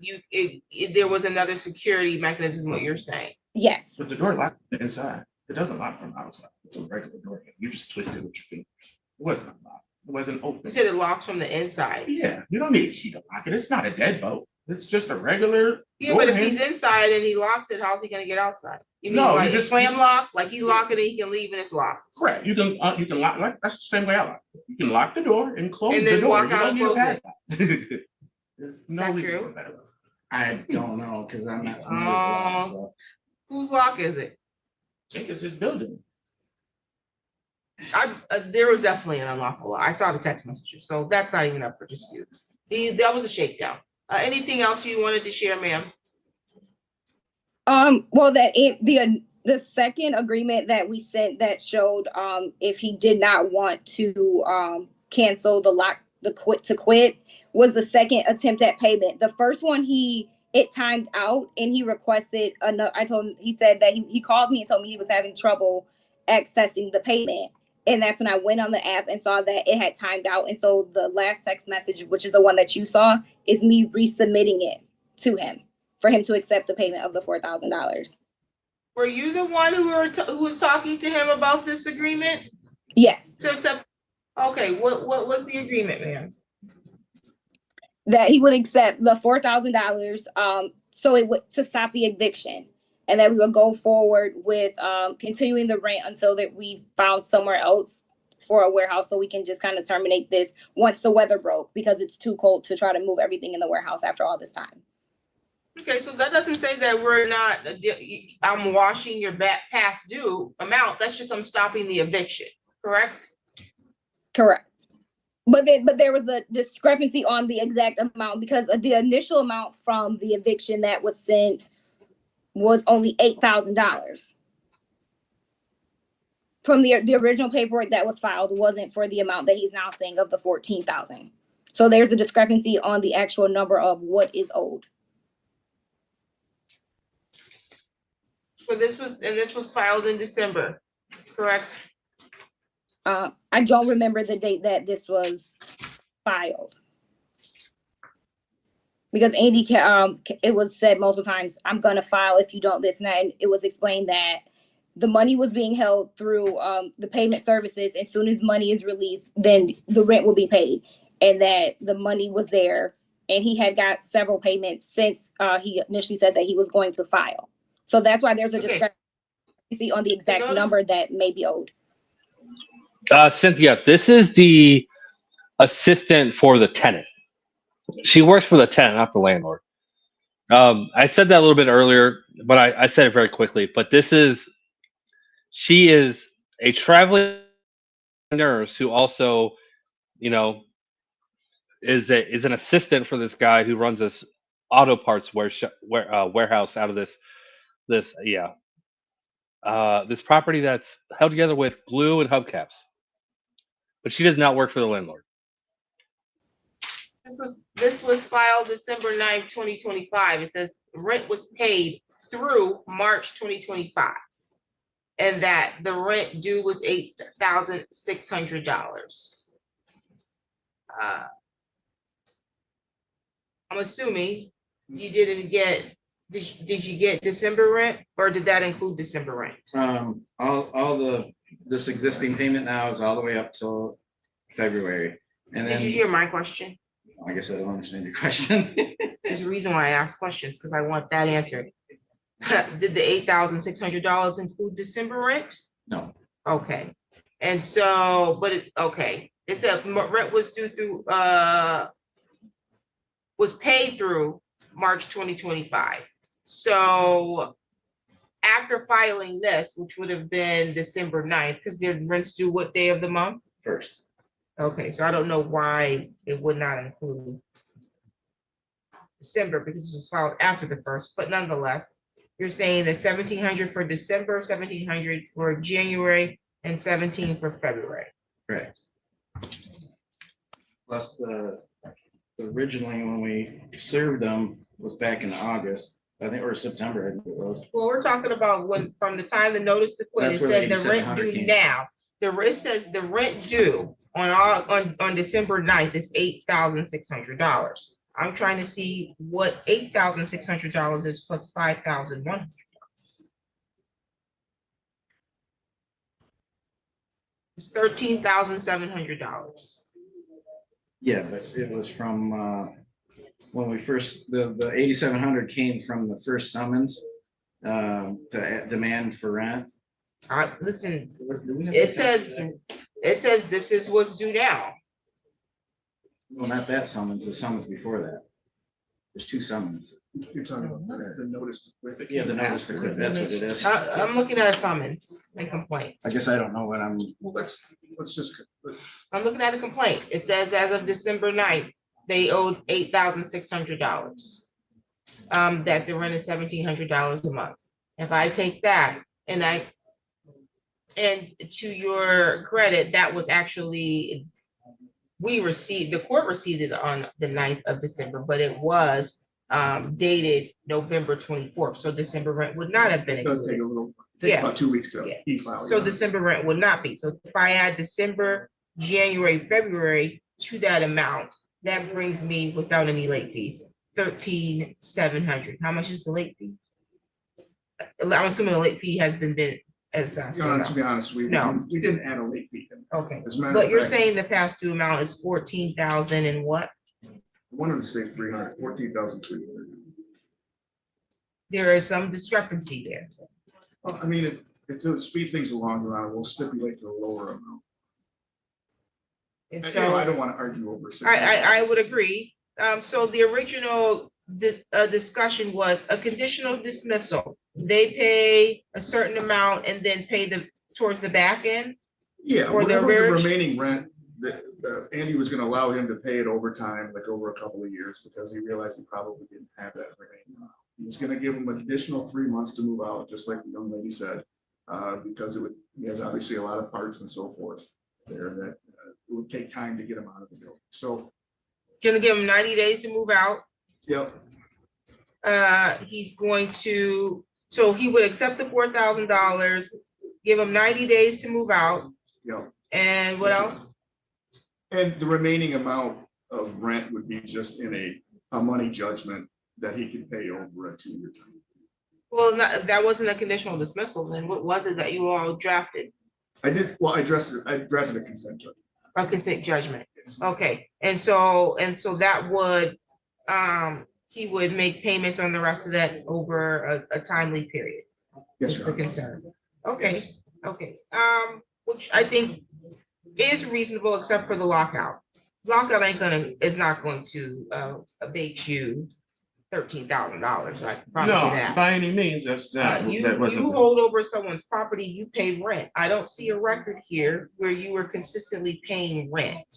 Speaker 6: there was another security mechanism. What you're saying?
Speaker 9: Yes.
Speaker 8: But the door locked from the inside. It doesn't lock from outside. It's a regular door. You just twist it with your fingers. It wasn't locked. It wasn't open.
Speaker 6: You said it locks from the inside.
Speaker 8: Yeah, you don't need a key to lock it. It's not a deadbolt. It's just a regular.
Speaker 6: Yeah, but if he's inside and he locks it, how's he gonna get outside? You mean like
Speaker 8: just
Speaker 6: slam lock? Like he lock it and he can leave and it's locked.
Speaker 8: Correct. You can lock. Like that's the same way I lock it. You can lock the door and close
Speaker 6: and
Speaker 8: the
Speaker 6: then
Speaker 8: door.
Speaker 6: walk out and close it.
Speaker 8: Is
Speaker 6: that true?
Speaker 10: I don't know because I'm not familiar with that, so.
Speaker 6: Whose lock is it?
Speaker 8: I think it's his building.
Speaker 6: There was definitely an unlawful lock. I saw the text messages, so that's not even up for dispute. That was a shakedown. Anything else you wanted to share, ma'am?
Speaker 9: Well, the second agreement that we sent that showed if he did not want to cancel the quit was the second attempt at payment. The first one it timed out and he requested another. He said that he called me and told me he was having trouble accessing the payment. And that's when I went on the app and saw that it had timed out. And so the last text message, which is the one that you saw, is me resubmitting it to him for him to accept the payment of the $4,000.
Speaker 6: Were you the one who was talking to him about this agreement?
Speaker 9: Yes.
Speaker 6: To accept. Okay, what was the agreement, ma'am?
Speaker 9: That he would accept the $4,000, so it would to stop the eviction, and that we would go forward with continuing the rent until that we found somewhere else for a warehouse, so we can just kind of terminate this once the weather broke, because it's too cold to try to move everything in the warehouse after all this time.
Speaker 6: Okay, so that doesn't say that we're not. I'm washing your past due amount. That's just I'm stopping the eviction. Correct.
Speaker 9: Correct. But there was a discrepancy on the exact amount, because the initial amount from the eviction that was sent was only $8,000. From the original paperwork that was filed wasn't for the amount that he's now saying of the $14,000. So there's a discrepancy on the actual number of what is owed.
Speaker 6: So this was filed in December, correct?
Speaker 9: I don't remember the date that this was filed, because Andy, it was said multiple times, I'm gonna file if you don't this and that, and it was explained that the money was being held through the payment services. As soon as money is released, then the rent will be paid, and that the money was there, and he had got several payments since he initially said that he was going to file. So that's why there's a discrepancy on the exact number that may be owed.
Speaker 1: Cynthia, this is the assistant for the tenant. She works for the tenant, not the landlord. I said that a little bit earlier, but I said it very quickly. But she is a traveling nurse who also, is an assistant for this guy who runs this auto parts warehouse out of this property that's held together with glue and hubcaps. But she does not work for the landlord.
Speaker 6: This was filed December 9th, 2025. It says rent was paid through March 2025, and that the rent due was $8,600. I'm assuming you didn't get. Did you get December rent, or did that include December rent?
Speaker 10: This existing payment now is all the way up till February. And
Speaker 6: did you hear my question?
Speaker 10: I guess I don't understand your question.
Speaker 6: There's a reason why I ask questions, because I want that answered. Did the $8,600 include December rent?
Speaker 10: No.
Speaker 6: Okay. And so, it said rent was due through was paid through March 2025. So after filing this, which would have been December 9th, because their rent's due what day of the month?
Speaker 10: First.
Speaker 6: Okay, so I don't know why it would not include December, because it was filed after the first, but nonetheless, you're saying that $1,700 for December, $1,700 for January, and $1,700 for February.
Speaker 10: Correct. Plus originally when we served them was back in August, I think, or September, I think it was.
Speaker 6: Well, we're talking about from the time the notice to quit, it said the rent due now. It says the rent due on December 9th is $8,600. I'm trying to see what $8,600 is plus $5,100. It's $13,700.
Speaker 10: Yeah, but it was from when we first, the 8,700 came from the first summons to demand for rent.
Speaker 6: Listen, it says this is what's due now.
Speaker 10: Well, not that summons, the summons before that. There's two summons.
Speaker 7: You're talking about the notice to quit.
Speaker 10: Yeah, the notice to quit, that's what it is.
Speaker 6: I'm looking at a summons and complaint.
Speaker 10: I guess I don't know what I'm.
Speaker 7: Well, let's just.
Speaker 6: I'm looking at a complaint. It says as of December 9th, they owed $8,600. that the rent is $1,700 a month. If I take that and to your credit, that was actually, the court received it on the 9th of December, but it was dated November 24th. So December rent would not have been
Speaker 7: It does take
Speaker 6: included.
Speaker 7: a little,
Speaker 6: Yeah.
Speaker 7: about 2 weeks to
Speaker 6: Yeah.
Speaker 7: e-file.
Speaker 6: So December rent would not be. So if I add December, January, February to that amount, that brings me without any late fees, $13,700. How much is the late fee? I'm assuming the late fee has been as
Speaker 7: To be honest, we didn't add a late fee.
Speaker 6: Okay,
Speaker 7: As a matter
Speaker 6: but
Speaker 7: of
Speaker 6: you're
Speaker 7: fact,
Speaker 6: saying the past due amount is 14,000 and what?
Speaker 7: I wanted to say 300, 14,300.
Speaker 6: There is some discrepancy there.
Speaker 7: Well, I mean, if to speed things along, we'll stipulate to a lower amount.
Speaker 6: And
Speaker 7: I
Speaker 6: so
Speaker 7: don't want to argue over.
Speaker 6: I would agree. So the original discussion was a conditional dismissal. They pay a certain amount and then pay towards the back end.
Speaker 7: Yeah,
Speaker 6: or the
Speaker 7: whatever the
Speaker 6: arrears?
Speaker 7: remaining rent, Andy was going to allow him to pay it over time, like over a couple of years, because he realized he probably didn't have that remaining amount. He was going to give him an additional 3 months to move out, just like the young lady said, because he has obviously a lot of parts and so forth there that it would take time to get him out of the building. So,
Speaker 6: Gonna give him 90 days to move out.
Speaker 7: yep.
Speaker 6: He's going to, so he would accept the $4,000, give him 90 days to move out.
Speaker 7: Yep.
Speaker 6: And what else?
Speaker 7: And the remaining amount of rent would be just in a money judgment that he could pay over a 2-year time.
Speaker 6: Well, that wasn't a conditional dismissal. Then what was it that you all drafted?
Speaker 7: I drafted a consent judgment.
Speaker 6: A consent judgment. Okay, and so that would, he would make payments on the rest of that over a timely period.
Speaker 7: Yes,
Speaker 6: Is
Speaker 7: Your
Speaker 6: the
Speaker 7: Honor.
Speaker 6: concern. Okay, okay. Which I think is reasonable except for the lockout. Lockout is not going to abate you $13,000. I promise you
Speaker 8: No,
Speaker 6: that.
Speaker 8: by any means, that's not.
Speaker 6: You
Speaker 8: that wasn't-
Speaker 6: hold over someone's property, you pay rent. I don't see a record here where you were consistently paying rent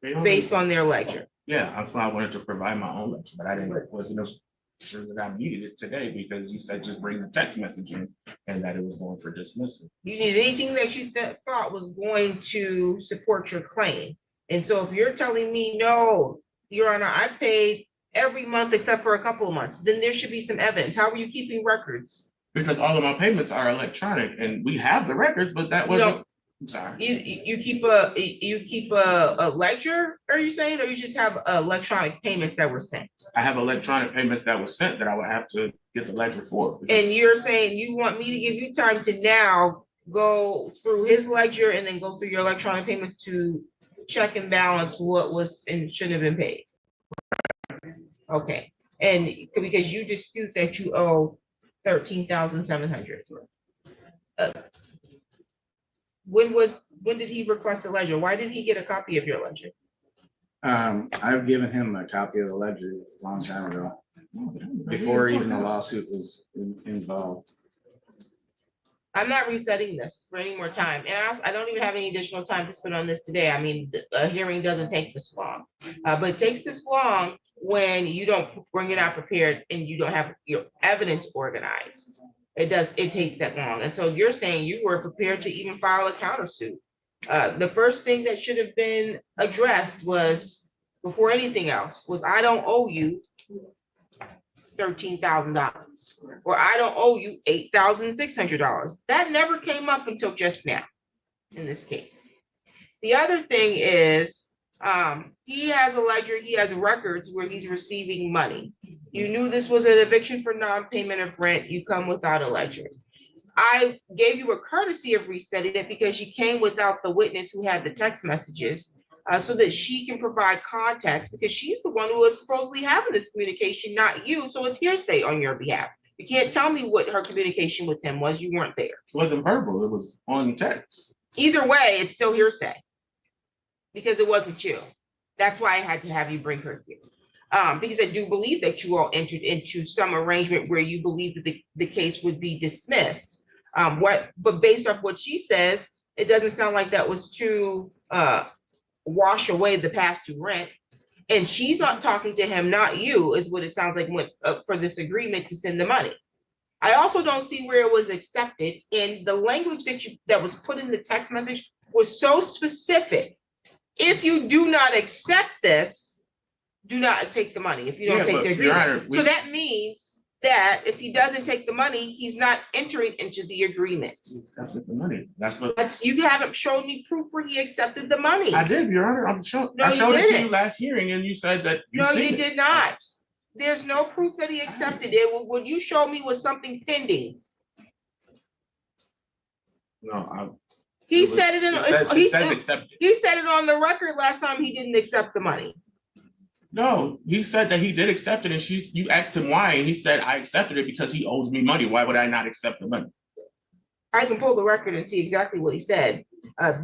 Speaker 6: based on their ledger.
Speaker 8: Yeah, that's why I wanted to provide my own lecture, but wasn't sure that I needed it today because you said just bring the text message in and that it was going for dismissal.
Speaker 6: You needed anything that you thought was going to support your claim. And so if you're telling me, no, Your Honor, I paid every month except for a couple of months, then there should be some evidence. How are you keeping records?
Speaker 8: Because all of my payments are electronic and we have the records, but that wasn't. I'm sorry.
Speaker 6: You keep a ledger, are you saying, or you just have electronic payments that were sent?
Speaker 8: I have electronic payments that were sent that I would have to get the ledger for.
Speaker 6: And you're saying you want me to give you time to now go through his ledger and then go through your electronic payments to check and balance what was and shouldn't have been paid? Okay, and because you dispute that you owe $13,700. When did he request a ledger? Why didn't he get a copy of your ledger?
Speaker 10: I've given him a copy of the ledger a long time ago, before even the lawsuit was involved.
Speaker 6: I'm not resetting this for any more time. And I don't even have any additional time to spend on this today. I mean, a hearing doesn't take this long. But it takes this long when you don't bring it out prepared and you don't have your evidence organized. It takes that long. And so you're saying you were prepared to even file a countersuit. The first thing that should have been addressed was, before anything else, was I don't owe you $13,000, or I don't owe you $8,600. That never came up until just now in this case. The other thing is, he has a ledger, he has records where he's receiving money. You knew this was an eviction for non-payment of rent, you come without a ledger. I gave you a courtesy of resetting it because you came without the witness who had the text messages, so that she can provide context, because she's the one who was supposedly having this communication, not you. So it's hearsay on your behalf. You can't tell me what her communication with him was. You weren't there.
Speaker 8: It wasn't verbal, it was on text.
Speaker 6: Either way, it's still hearsay because it wasn't you. That's why I had to have you bring her here. Because I do believe that you all entered into some arrangement where you believe that the case would be dismissed. But based off what she says, it doesn't sound like that was to wash away the past due rent. And she's not talking to him, not you, is what it sounds like for this agreement to send the money. I also don't see where it was accepted, and the language that was put in the text message was so specific. If you do not accept this, do not take the money. If you don't take the agreement. So that means that if he doesn't take the money, he's not entering into the agreement.
Speaker 8: He accepted the money. That's what.
Speaker 6: You haven't shown me proof where he accepted the money.
Speaker 8: I did, Your Honor. I showed it to you last hearing, and you said that.
Speaker 6: You did not. There's no proof that he accepted it. What you showed me was something pending.
Speaker 8: No,
Speaker 6: he said it on the record last time he didn't accept the money.
Speaker 8: No, he said that he did accept it, and you asked him why, and he said, I accepted it because he owes me money. Why would I not accept the money?
Speaker 6: I can pull the record and see exactly what he said.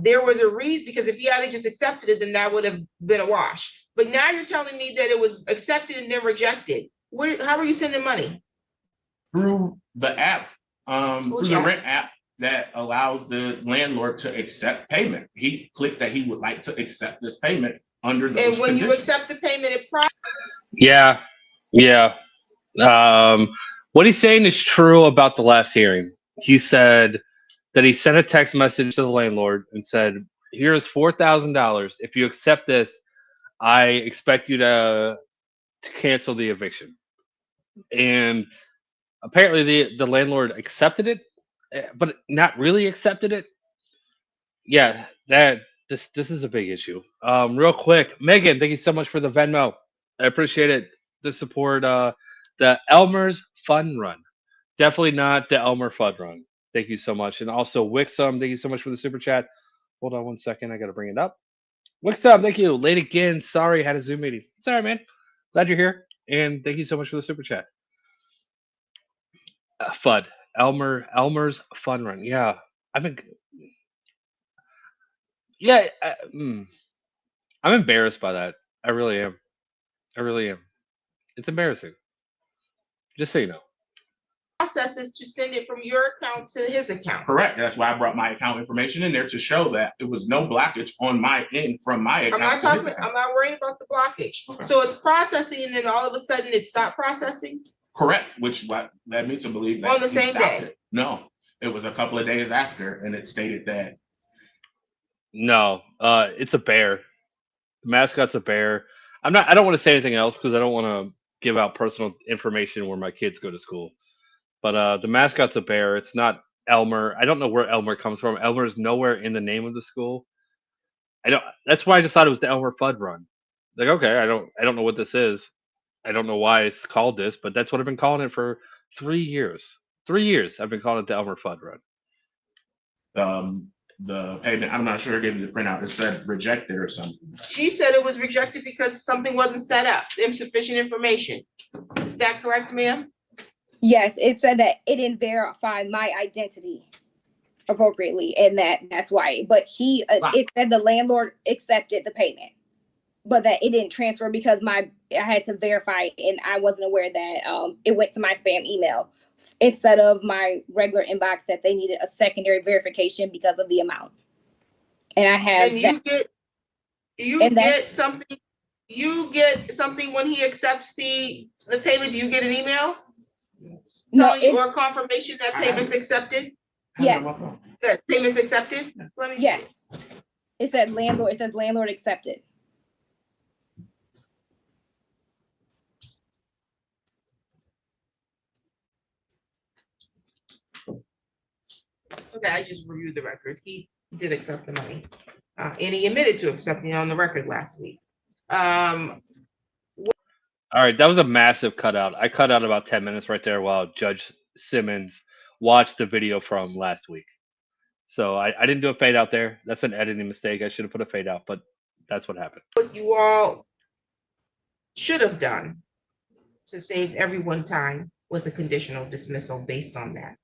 Speaker 6: There was a reason, because if he had just accepted it, then that would have been a wash. But now you're telling me that it was accepted and then rejected. How are you sending money?
Speaker 8: Through the app, through the rent app that allows the landlord to accept payment. He clicked that he would like to accept this payment under those conditions.
Speaker 6: And when you accept the payment,
Speaker 1: Yeah. What he's saying is true about the last hearing. He said that he sent a text message to the landlord and said, here's $4,000. If you accept this, I expect you to cancel the eviction. And apparently the landlord accepted it, but not really accepted it. Yeah, this is a big issue. Real quick, Megan, thank you so much for the Venmo. I appreciate it. The support, the Elmer's Fun Run. Definitely not the Elmer Fun Run. Thank you so much. And also Wixom, thank you so much for the super chat. Hold on one second, I gotta bring it up. Wixom, thank you. Late again. Sorry, had a Zoom meeting. Sorry, man. Glad you're here. And thank you so much for the super chat. FUD. Elmer's Fun Run. Yeah. I'm embarrassed by that. I really am. It's embarrassing. Just so you know.
Speaker 6: Process is to send it from your account to his account.
Speaker 8: Correct. That's why I brought my account information in there to show that there was no blockage on my end from my account.
Speaker 6: I'm not worried about the blockage. Okay. So it's processing and then all of a sudden it stopped processing?
Speaker 8: Correct, which led me to believe that
Speaker 6: on the same day.
Speaker 8: No, it was a couple of days after, and it stated that.
Speaker 1: No, it's a bear. The mascot's a bear. I don't want to say anything else because I don't want to give out personal information where my kids go to school. But the mascot's a bear. It's not Elmer. I don't know where Elmer comes from. Elmer is nowhere in the name of the school. That's why I just thought it was the Elmer Fudd Run. Like, okay, I don't know what this is. I don't know why it's called this, but that's what I've been calling it for 3 years. 3 years I've been calling it the Elmer Fudd Run.
Speaker 8: The payment, I'm not sure I gave you the printout. It said rejected or something.
Speaker 6: She said it was rejected because something wasn't set up, insufficient information. Is that correct, ma'am?
Speaker 9: Yes, it said that it didn't verify my identity appropriately, and that's why. But it said the landlord accepted the payment, but that it didn't transfer because I had to verify, and I wasn't aware that it went to my spam email instead of my regular inbox, that they needed a secondary verification because of the amount. And I have
Speaker 6: you get something when he accepts the payment. Do you get an email?
Speaker 9: No,
Speaker 6: or confirmation that payment's accepted?
Speaker 9: Yes.
Speaker 6: That payment's accepted? Let me
Speaker 9: yes. See. It says landlord accepted.
Speaker 6: Okay, I just reviewed the record. He did accept the money. And he admitted to accepting it on the record last week.
Speaker 1: All right, that was a massive cutout. I cut out about 10 minutes right there while Judge Simmons watched the video from last week. So I didn't do a fade out there. That's an editing mistake. I should have put a fade out, but that's what happened.
Speaker 6: What you all should have done to save everyone time was a conditional dismissal based on that.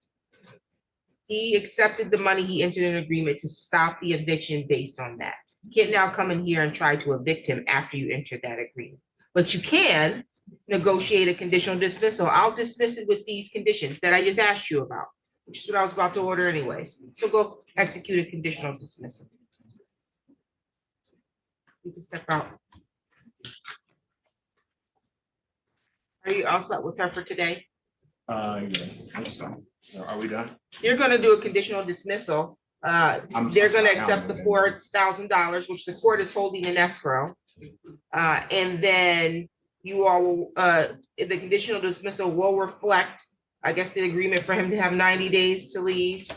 Speaker 6: He accepted the money. He entered an agreement to stop the eviction based on that. You can't now come in here and try to evict him after you entered that agreement. But you can negotiate a conditional dismissal. I'll dismiss it with these conditions that I just asked you about, which is what I was about to order anyways. So go execute a conditional dismissal. You can step out. Are you all set with her for today?
Speaker 8: Yeah, I'm sorry. Are we done?
Speaker 6: You're gonna do a conditional dismissal. They're gonna accept the $4,000, which the court is holding in escrow. And then you all, the conditional dismissal will reflect, I guess, the agreement for him to have 90 days to leave,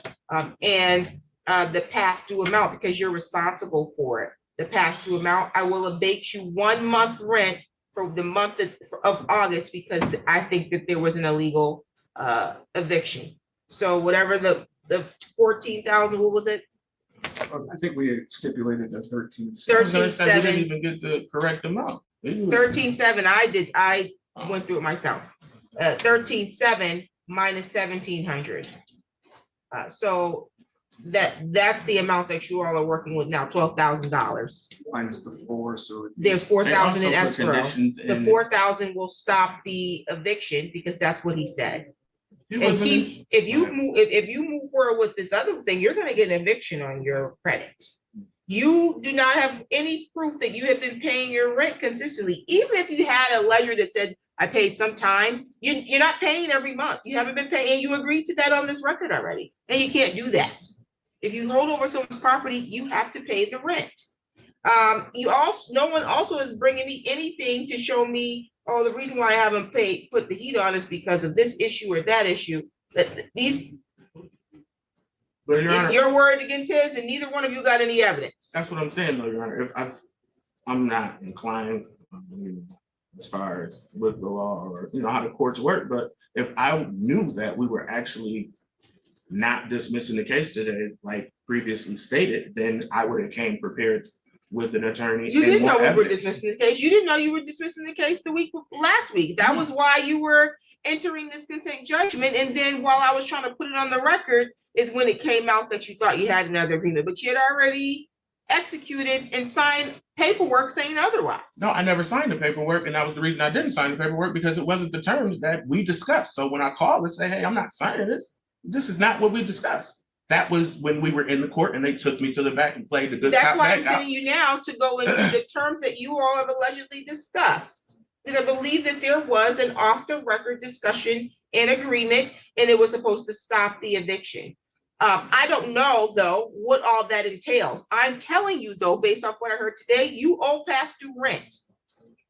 Speaker 6: and the past due amount, because you're responsible for it. The past due amount, I will abate you 1 month rent for the month of August, because I think that there was an illegal eviction. So whatever the 14,000, what was it?
Speaker 7: I think we stipulated the 13.
Speaker 8: I was gonna say, we
Speaker 6: 13,700.
Speaker 8: didn't even get the correct amount.
Speaker 6: 13,700, I went through it myself. 13,700 minus 1,700. So that's the amount that you all are working with now, $12,000.
Speaker 7: Minus the 4, so.
Speaker 6: There's 4,000 in
Speaker 8: They also put
Speaker 6: escrow.
Speaker 8: conditions
Speaker 6: The
Speaker 8: in-
Speaker 6: 4,000 will stop the eviction, because that's what he said.
Speaker 8: He
Speaker 6: And
Speaker 8: wasn't in-
Speaker 6: if you move forward with this other thing, you're gonna get an eviction on your credit. You do not have any proof that you have been paying your rent consistently. Even if you had a ledger that said, I paid some time, you're not paying every month. You haven't been paying, and you agreed to that on this record already. And you can't do that. If you hold over someone's property, you have to pay the rent. No one also is bringing me anything to show me, oh, the reason why I haven't put the heat on is because of this issue or that issue.
Speaker 8: But Your
Speaker 6: It's
Speaker 8: Honor,
Speaker 6: your word against his, and neither one of you got any evidence.
Speaker 8: that's what I'm saying, though, Your Honor. I'm not inclined, as far as with the law or how the courts work, but if I knew that we were actually not dismissing the case today, like previously stated, then I would have came prepared with an attorney.
Speaker 6: You
Speaker 8: and
Speaker 6: didn't
Speaker 8: more
Speaker 6: know we were
Speaker 8: evidence.
Speaker 6: dismissing the case. You didn't know you were dismissing the case last week. That was why you were entering this consent judgment. And then while I was trying to put it on the record is when it came out that you thought you had another agreement, but you had already executed and signed paperwork saying otherwise.
Speaker 8: No, I never signed the paperwork, and that was the reason I didn't sign the paperwork, because it wasn't the terms that we discussed. So when I call and say, hey, I'm not signing this, this is not what we discussed. That was when we were in the court and they took me to the back and played the good
Speaker 6: That's
Speaker 8: cop,
Speaker 6: why
Speaker 8: bad
Speaker 6: I'm
Speaker 8: cop.
Speaker 6: sending you now to go into the terms that you all have allegedly discussed. Because I believe that there was an off the record discussion and agreement, and it was supposed to stop the eviction. I don't know though what all that entails. I'm telling you though, based off what I heard today, you owe past due rent.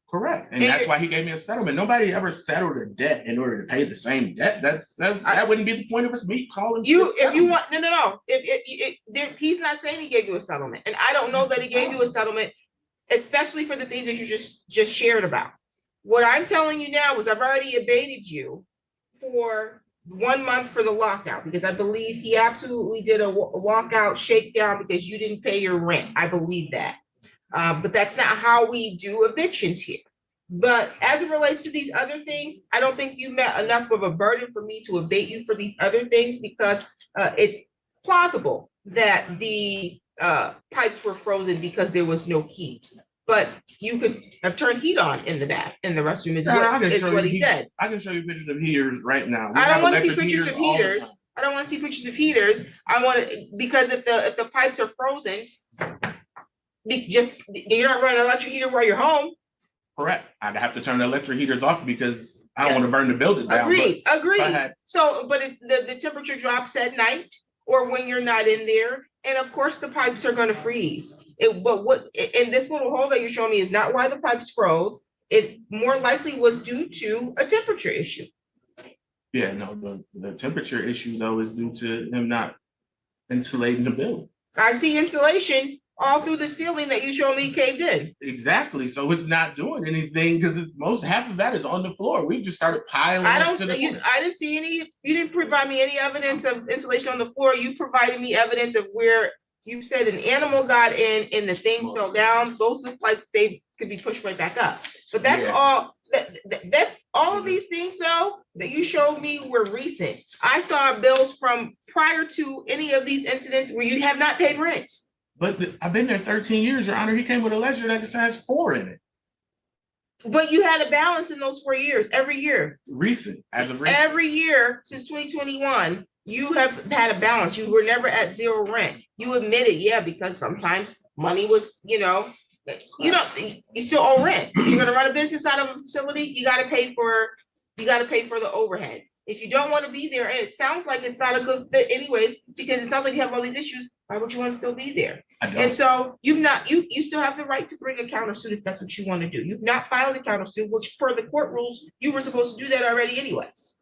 Speaker 8: Correct, and that's why he gave me a settlement. Nobody ever settled a debt in order to pay the same debt. That wouldn't be the point of us meet calling.
Speaker 6: If you want, no. He's not saying he gave you a settlement, and I don't know that he gave you a settlement, especially for the things that you just shared about. What I'm telling you now is I've already abated you for 1 month for the lockout, because I believe he absolutely did a lockout shakedown because you didn't pay your rent. I believe that. But that's not how we do evictions here. But as it relates to these other things, I don't think you met enough of a burden for me to abate you for these other things, because it's plausible that the pipes were frozen because there was no heat. But you could have turned heat on in the restroom is what he said.
Speaker 8: I can show you pictures of heaters right now.
Speaker 6: I don't want to see pictures of heaters. I don't want to see pictures of heaters. I want to, because if the pipes are frozen, you're not running an electric heater while you're home.
Speaker 8: Correct. I'd have to turn the electric heaters off because I don't want to burn the building down.
Speaker 6: Agreed. So, but the temperature drops at night or when you're not in there, and of course the pipes are going to freeze. And this little hole that you're showing me is not why the pipes froze. It more likely was due to a temperature issue.
Speaker 8: Yeah, no, the temperature issue though is due to him not insulating the building.
Speaker 6: I see insulation all through the ceiling that you showed me caved in.
Speaker 8: Exactly. So it's not doing anything because half of that is on the floor. We just started piling.
Speaker 6: I didn't see any. You didn't provide me any evidence of insulation on the floor. You provided me evidence of where you said an animal got in and the things fell down. Those look like they could be pushed right back up. But that's all. That all of these things though that you showed me were recent. I saw bills from prior to any of these incidents where you have not paid rent.
Speaker 8: But I've been there 13 years, Your Honor. He came with a ledger that has 4 in it.
Speaker 6: But you had a balance in those 4 years, every year.
Speaker 8: Recent.
Speaker 6: Every year since 2021, you have had a balance. You were never at zero rent. You admitted, because sometimes money was, you still owe rent. You're gonna run a business out of a facility, you gotta pay for You got to pay for the overhead. If you don't want to be there, and it sounds like it's not a good fit anyways, because it sounds like you have all these issues, why would you want to still be there? And so you still have the right to bring a countersuit if that's what you want to do. You've not filed a countersuit, which per the court rules, you were supposed to do that already anyways.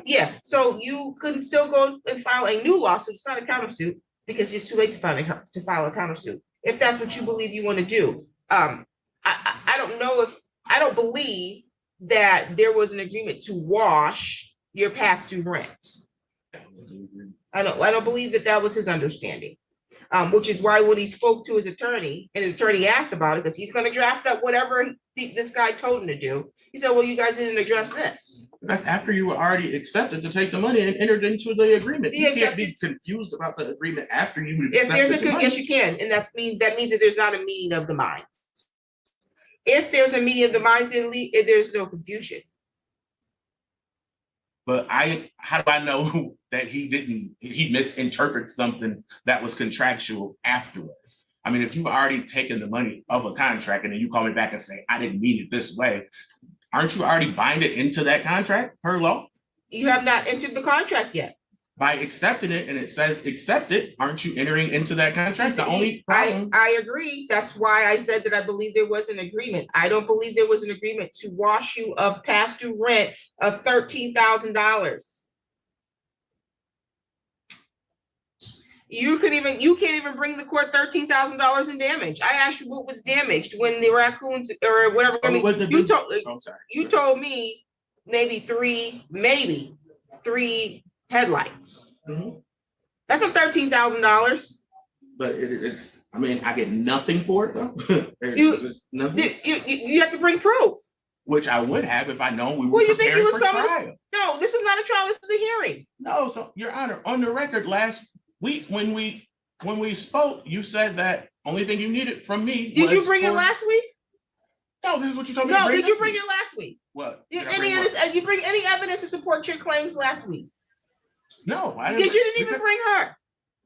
Speaker 6: Yeah, so you couldn't still go and file a new lawsuit. It's not a countersuit because it's too late to file a countersuit if that's what you believe you want to do. I don't know if I don't believe that there was an agreement to wash your past due rent. I don't believe that was his understanding. Which is why when he spoke to his attorney and his attorney asked about it, because he's going to draft up whatever this guy told him to do. He said, well, you guys didn't address this.
Speaker 8: That's after you were already accepted to take the money and entered into the agreement. You can't be confused about the agreement after you.
Speaker 6: If there's a yes, you can, and that means that there's not a meeting of the minds. If there's a meeting of the minds, then there's no confusion.
Speaker 8: But how do I know that he misinterpreted something that was contractual afterwards? I mean, if you've already taken the money of a contract and then you call me back and say, I didn't mean it this way, aren't you already binded into that contract per law?
Speaker 6: You have not entered the contract yet.
Speaker 8: By accepting it and it says accept it, aren't you entering into that contract?
Speaker 6: I agree. That's why I said that I believe there was an agreement. I don't believe there was an agreement to wash you of past due rent of $13,000. You can't even bring the court $13,000 in damage. I asked you what was damaged when the raccoons or whatever. I mean, you told me maybe three headlights. Mm-hmm. That's a $13,000.
Speaker 8: But it's. I mean, I get nothing for it though.
Speaker 6: You have to bring proof.
Speaker 8: Which I would have if I known we were preparing for trial.
Speaker 6: No, this is not a trial. This is a hearing.
Speaker 8: No, so Your Honor, on the record last week when we spoke, you said that only thing you needed from me.
Speaker 6: Did you bring it last week?
Speaker 8: No, this is what you told me.
Speaker 6: No, did you bring it last week?
Speaker 8: What?
Speaker 6: Did you bring any evidence to support your claims last week?
Speaker 8: No, I didn't.
Speaker 6: Because you didn't even bring her.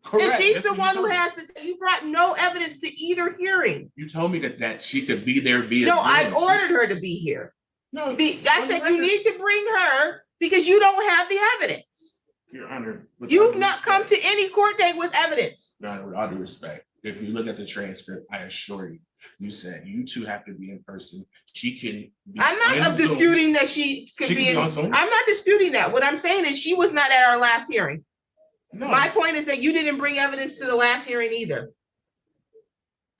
Speaker 6: Correct. And she's the one who has you brought no evidence to either hearing.
Speaker 8: You told me that she could be there via.
Speaker 6: No, I ordered her to be here.
Speaker 8: No,
Speaker 6: I said you need to bring her because you don't have the evidence.
Speaker 8: Your Honor,
Speaker 6: you've not come to any court date with evidence.
Speaker 8: Your Honor, with all due respect, if you look at the transcript, I assure you, you said you two have to be in person. She can be.
Speaker 6: I'm not disputing that she could be in. I'm not disputing that. What I'm saying is she was not at our last hearing. No. My point is that you didn't bring evidence to the last hearing either.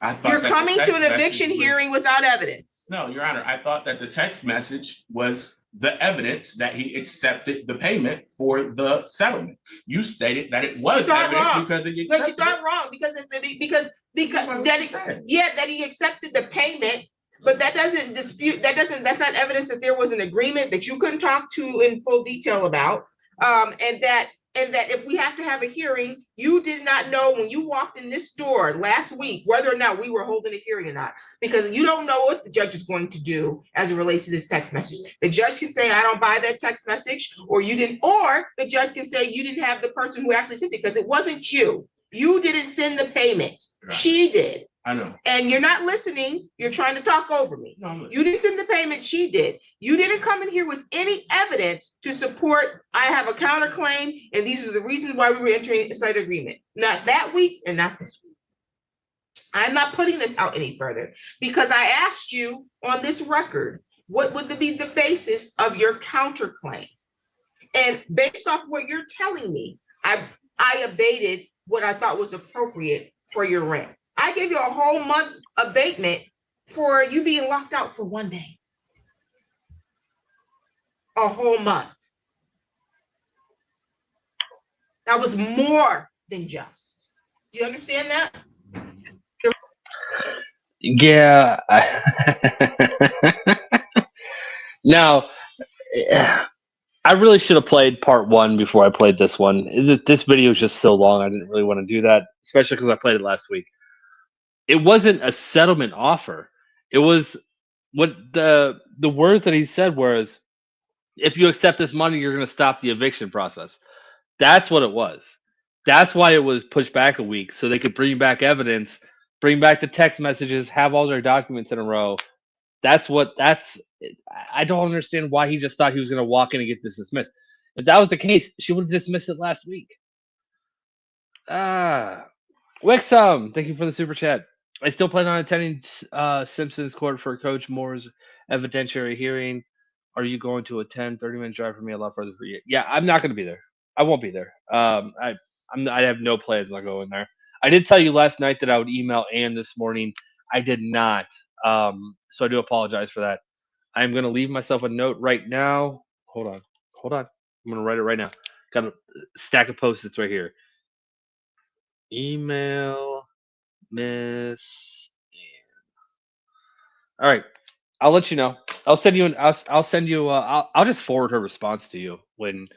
Speaker 6: You're coming to an eviction hearing without evidence.
Speaker 8: No, Your Honor, I thought that the text message was the evidence that he accepted the payment for the settlement. You stated that it was evidence because he accepted.
Speaker 6: But you thought wrong that he accepted the payment, but that doesn't dispute that's not evidence that there was an agreement that you couldn't talk to in full detail about. And that if we have to have a hearing, you did not know when you walked in this door last week whether or not we were holding a hearing or not, because you don't know what the judge is going to do as it relates to this text message. The judge can say, I don't buy that text message, or you didn't, or the judge can say you didn't have the person who actually sent it because it wasn't you. You didn't send the payment. Right. She did.
Speaker 8: I know.
Speaker 6: And you're not listening. You're trying to talk over me. No, you didn't send the payment. She did. You didn't come in here with any evidence to support, I have a counterclaim, and these are the reasons why we were entering a side agreement. Not that week and not this week. I'm not putting this out any further because I asked you on this record, what would be the basis of your counterclaim? And based off what you're telling me, I abated what I thought was appropriate for your rent. I gave you a whole month abatement for you being locked out for one day. A whole month. That was more than just. Do you understand that?
Speaker 1: Yeah. Now, I really should have played part one before I played this one. This video is just so long. I didn't really want to do that, especially because I played it last week. It wasn't a settlement offer. It was what the words that he said was, if you accept this money, you're going to stop the eviction process. That's what it was. That's why it was pushed back a week, so they could bring back evidence, bring back the text messages, have all their documents in a row, That's what that's. I don't understand why he just thought he was going to walk in and get this dismissed. If that was the case, she would have dismissed it last week. Ah, Wixom, thank you for the super chat. I still plan on attending Simpsons Court for Coach Moore's evidentiary hearing. Are you going to attend? 30-minute drive for me, a lot further for you. Yeah, I'm not going to be there. I won't be there. I have no plans on going there. I did tell you last night that I would email Ann this morning. I did not. So I do apologize for that. I'm going to leave myself a note right now. Hold on. Hold on. I'm going to write it right now. Got a stack of post-its right here. Email Miss. All right. I'll let you know. I'll send you I'll send you I'll just forward her response to you when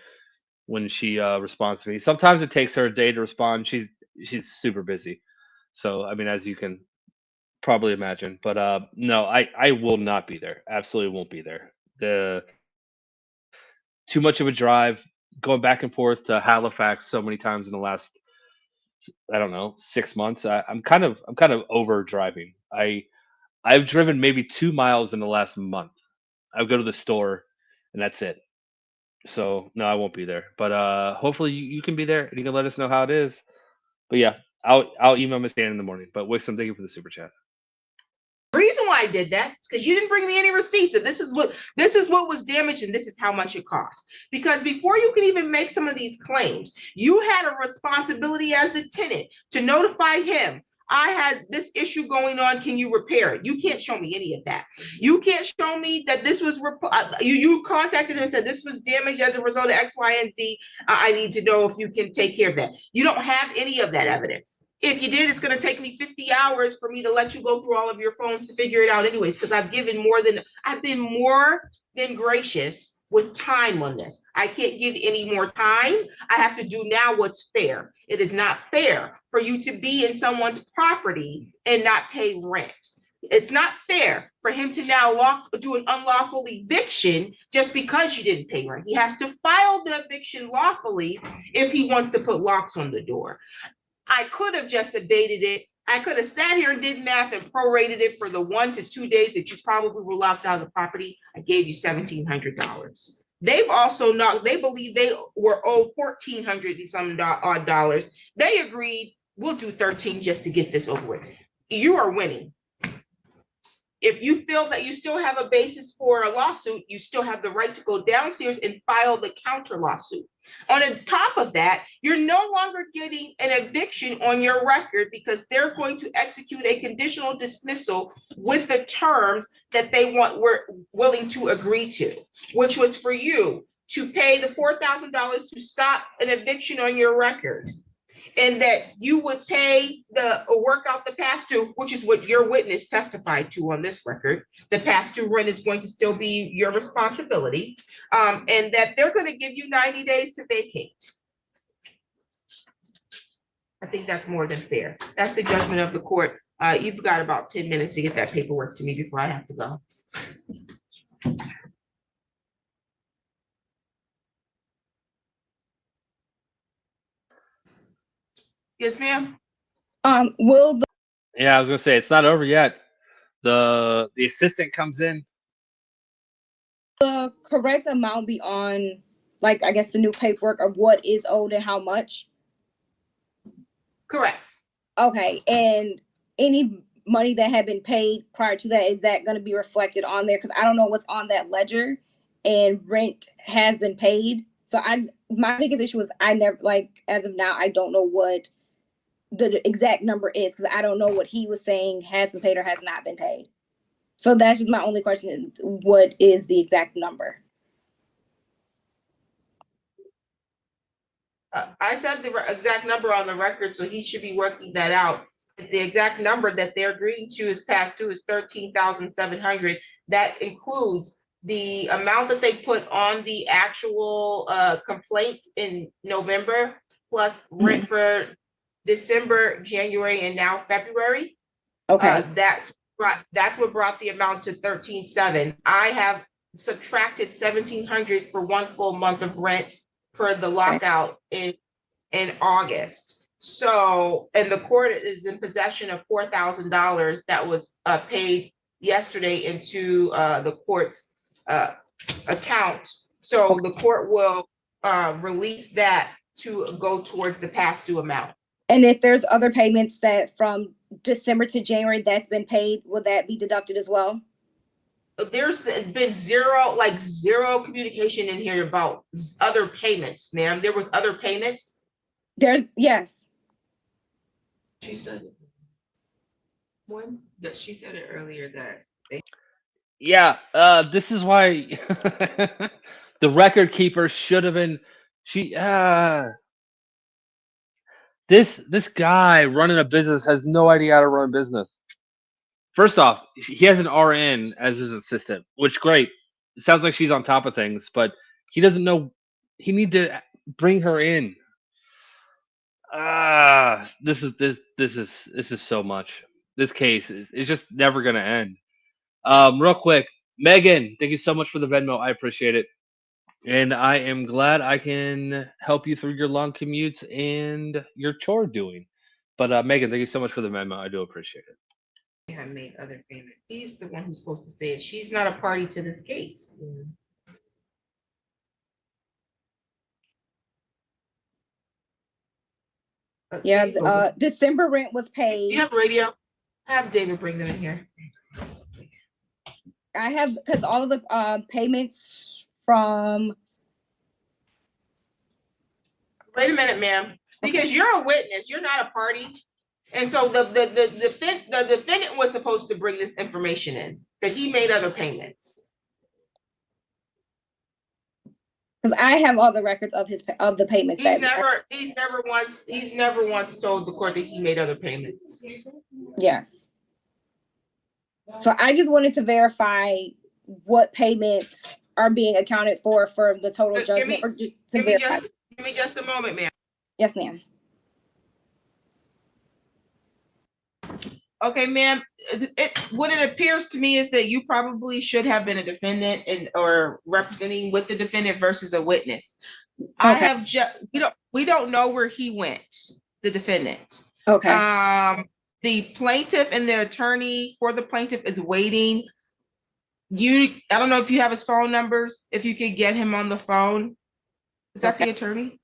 Speaker 1: she responds to me. Sometimes it takes her a day to respond. She's super busy. So I mean, as you can probably imagine. But no, I will not be there. Absolutely won't be there. The too much of a drive going back and forth to Halifax so many times in the last, I don't know, 6 months. I'm kind of over driving. I've driven maybe 2 miles in the last month. I go to the store and that's it. So no, I won't be there. But hopefully you can be there and you can let us know how it is. But yeah, I'll email Miss Dan in the morning. But Wixom, thank you for the super chat.
Speaker 6: The reason why I did that is because you didn't bring me any receipts. And this is what was damaged, and this is how much it cost. Because before you can even make some of these claims, you had a responsibility as the tenant to notify him. I had this issue going on. Can you repair it? You can't show me any of that. You can't show me that this was you contacted him and said this was damaged as a result of X, Y, and Z. I need to know if you can take care of that. You don't have any of that evidence. If you did, it's going to take me 50 hours for me to let you go through all of your phones to figure it out anyways, because I've been more than gracious with time on this. I can't give any more time. I have to do now what's fair. It is not fair for you to be in someone's property and not pay rent. It's not fair for him to now do an unlawful eviction just because you didn't pay rent. He has to file the eviction lawfully if he wants to put locks on the door. I could have just abated it. I could have sat here and did math and prorated it for the 1 to 2 days that you probably were locked out of the property. I gave you $1,700. They've also they believe they were owed $1,400 and some odd dollars. They agreed, we'll do 13 just to get this over with. You are winning. If you feel that you still have a basis for a lawsuit, you still have the right to go downstairs and file the counter lawsuit. On top of that, you're no longer getting an eviction on your record because they're going to execute a conditional dismissal with the terms that were willing to agree to, which was for you to pay the $4,000 to stop an eviction on your record. And that you would pay work out the past due, which is what your witness testified to on this record. The past due rent is going to still be your responsibility, and that they're going to give you 90 days to vacate. I think that's more than fair. That's the judgment of the court. You've got about 10 minutes to get that paperwork to me before I have to go. Yes, ma'am.
Speaker 9: Will the
Speaker 1: Yeah, I was gonna say it's not over yet. The assistant comes in.
Speaker 9: the correct amount be on, like, I guess the new paperwork of what is owed and how much?
Speaker 6: Correct.
Speaker 9: Okay, and any money that had been paid prior to that, is that going to be reflected on there? Because I don't know what's on that ledger, and rent has been paid. So my biggest issue is I never, like, as of now, I don't know what the exact number is because I don't know what he was saying has been paid or has not been paid. So that's just my only question: what is the exact number?
Speaker 6: I said the exact number on the record, so he should be working that out. The exact number that they're agreeing to is past due is $13,700. That includes the amount that they put on the actual complaint in November, plus rent for December, January, and now February.
Speaker 9: Okay.
Speaker 6: That's what brought the amount to $13,700. I have subtracted $1,700 for 1 full month of rent for the lockout in August. So, and the court is in possession of $4,000 that was paid yesterday into the court's account. So the court will release that to go towards the past due amount.
Speaker 9: And if there's other payments that from December to January that's been paid, will that be deducted as well?
Speaker 6: There's been zero communication in here about other payments, ma'am. There was other payments.
Speaker 9: Yes.
Speaker 6: She said one that she said it earlier that they.
Speaker 1: Yeah, this is why the record keeper should have been. This guy running a business has no idea how to run a business. First off, he has an RN as his assistant, which great. It sounds like she's on top of things, but he doesn't know. He need to bring her in. This is so much. This case is just never gonna end. Real quick, Megan, thank you so much for the Venmo. I appreciate it, and I am glad I can help you through your long commutes and your chore doing. But Megan, thank you so much for the Venmo. I do appreciate it.
Speaker 6: Have made other payments. He's the one who's supposed to say it. She's not a party to this case.
Speaker 9: Yeah, December rent was paid.
Speaker 6: You have radio? Have David bring them in here.
Speaker 9: I have, because all of the payments from.
Speaker 6: Wait a minute, ma'am. Because you're a witness, you're not a party. And so the defendant was supposed to bring this information in, that he made other payments.
Speaker 9: Because I have all the records of the payments.
Speaker 6: He's never once told the court that he made other payments.
Speaker 9: Yes. So I just wanted to verify what payments are being accounted for the total judgment, or just to verify.
Speaker 6: Give me just a moment, ma'am.
Speaker 9: Yes, ma'am.
Speaker 6: Okay, ma'am. What it appears to me is that you probably should have been a defendant or representing with the defendant versus a witness. Okay. We don't know where he went, the defendant.
Speaker 9: Okay.
Speaker 6: The plaintiff and the attorney for the plaintiff is waiting. I don't know if you have his phone numbers, if you could get him on the phone. Is that the attorney?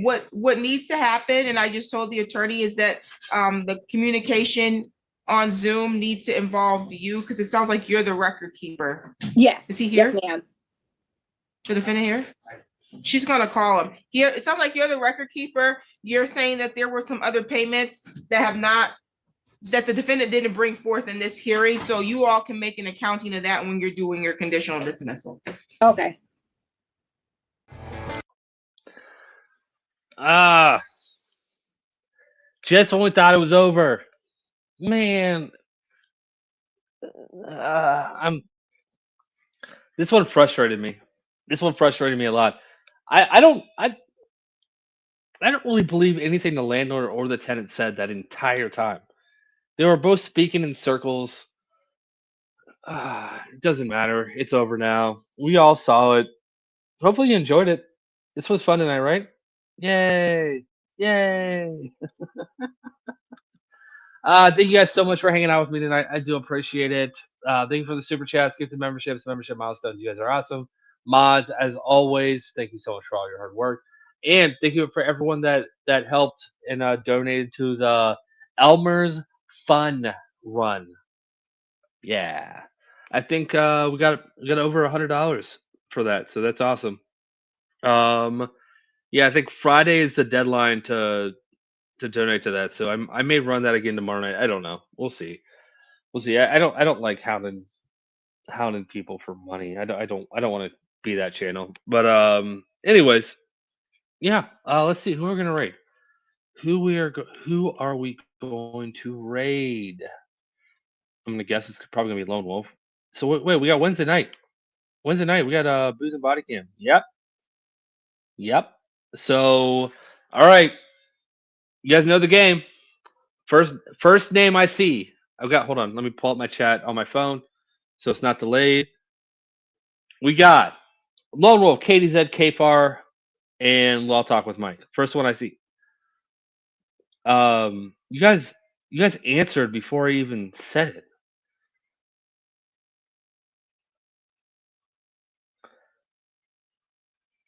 Speaker 6: What needs to happen, and I just told the attorney, is that the communication on Zoom needs to involve you, because it sounds like you're the record keeper.
Speaker 9: Yes.
Speaker 6: Is he here?
Speaker 9: Yes, ma'am.
Speaker 6: The defendant here? She's gonna call him. Here, it sounds like you're the record keeper. You're saying that there were some other payments that the defendant didn't bring forth in this hearing, so you all can make an accounting of that when you're doing your conditional dismissal.
Speaker 9: Okay.
Speaker 1: Just when we thought it was over, man. This one frustrated me. This one frustrated me a lot. I don't really believe anything the landlord or the tenant said that entire time. They were both speaking in circles. It doesn't matter. It's over now. We all saw it. Hopefully you enjoyed it. This was fun tonight, right? Yay! Yay! Thank you guys so much for hanging out with me tonight. I do appreciate it. Thank you for the super chats, gifted memberships, membership milestones. You guys are awesome. Mods, as always, thank you so much for all your hard work. And thank you for everyone that helped and donated to the Elmer's Fun Run. Yeah. I think we got over $100 for that, so that's awesome. Yeah, I think Friday is the deadline to donate to that, so I may run that again tomorrow night. I don't know. We'll see. I don't like hounding people for money. I don't want to be that channel. But anyways, yeah. Let's see who we're gonna raid. Who are we going to raid? I'm gonna guess it's probably gonna be Lone Wolf. So wait, we got Wednesday night. Wednesday night we got Booze and Body Cam. Yep. So all right, you guys know the game. First name I see. Hold on, let me pull up my chat on my phone so it's not delayed. We got Lone Wolf, Katie Z, KFAR, and Law Talk with Mike. First one I see. You guys answered before I even said it.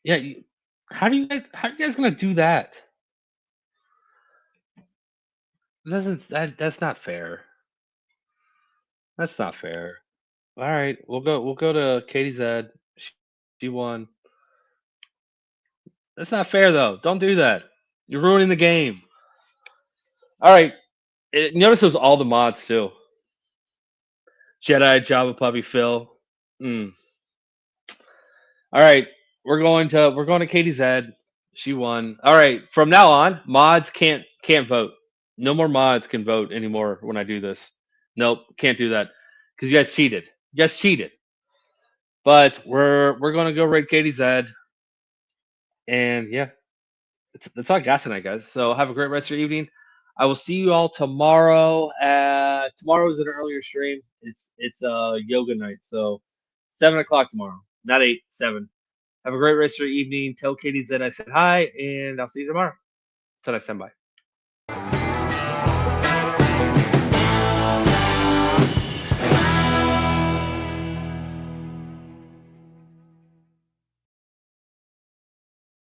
Speaker 1: Yeah, how are you guys gonna do that? That's not fair. That's not fair. All right, we'll go to Katie Zed. She won. That's not fair though. Don't do that. You're ruining the game. All right. Notice it was all the mods too. Jedi, Java Puppy, Phil. Mm. All right, we're going to Katie Zed. She won. All right, from now on, mods can't vote. No more mods can vote anymore when I do this. Nope, can't do that because you guys cheated. You guys cheated. But we're gonna go rate Katie Zed, and yeah, that's all I got tonight, guys. So have a great rest of your evening. I will see you all tomorrow. Tomorrow is an earlier stream. It's yoga night, so 7 o'clock tomorrow, not 8, 7. Have a great rest of your evening. Tell Katie that I said hi, and I'll see you tomorrow. Till next time, bye.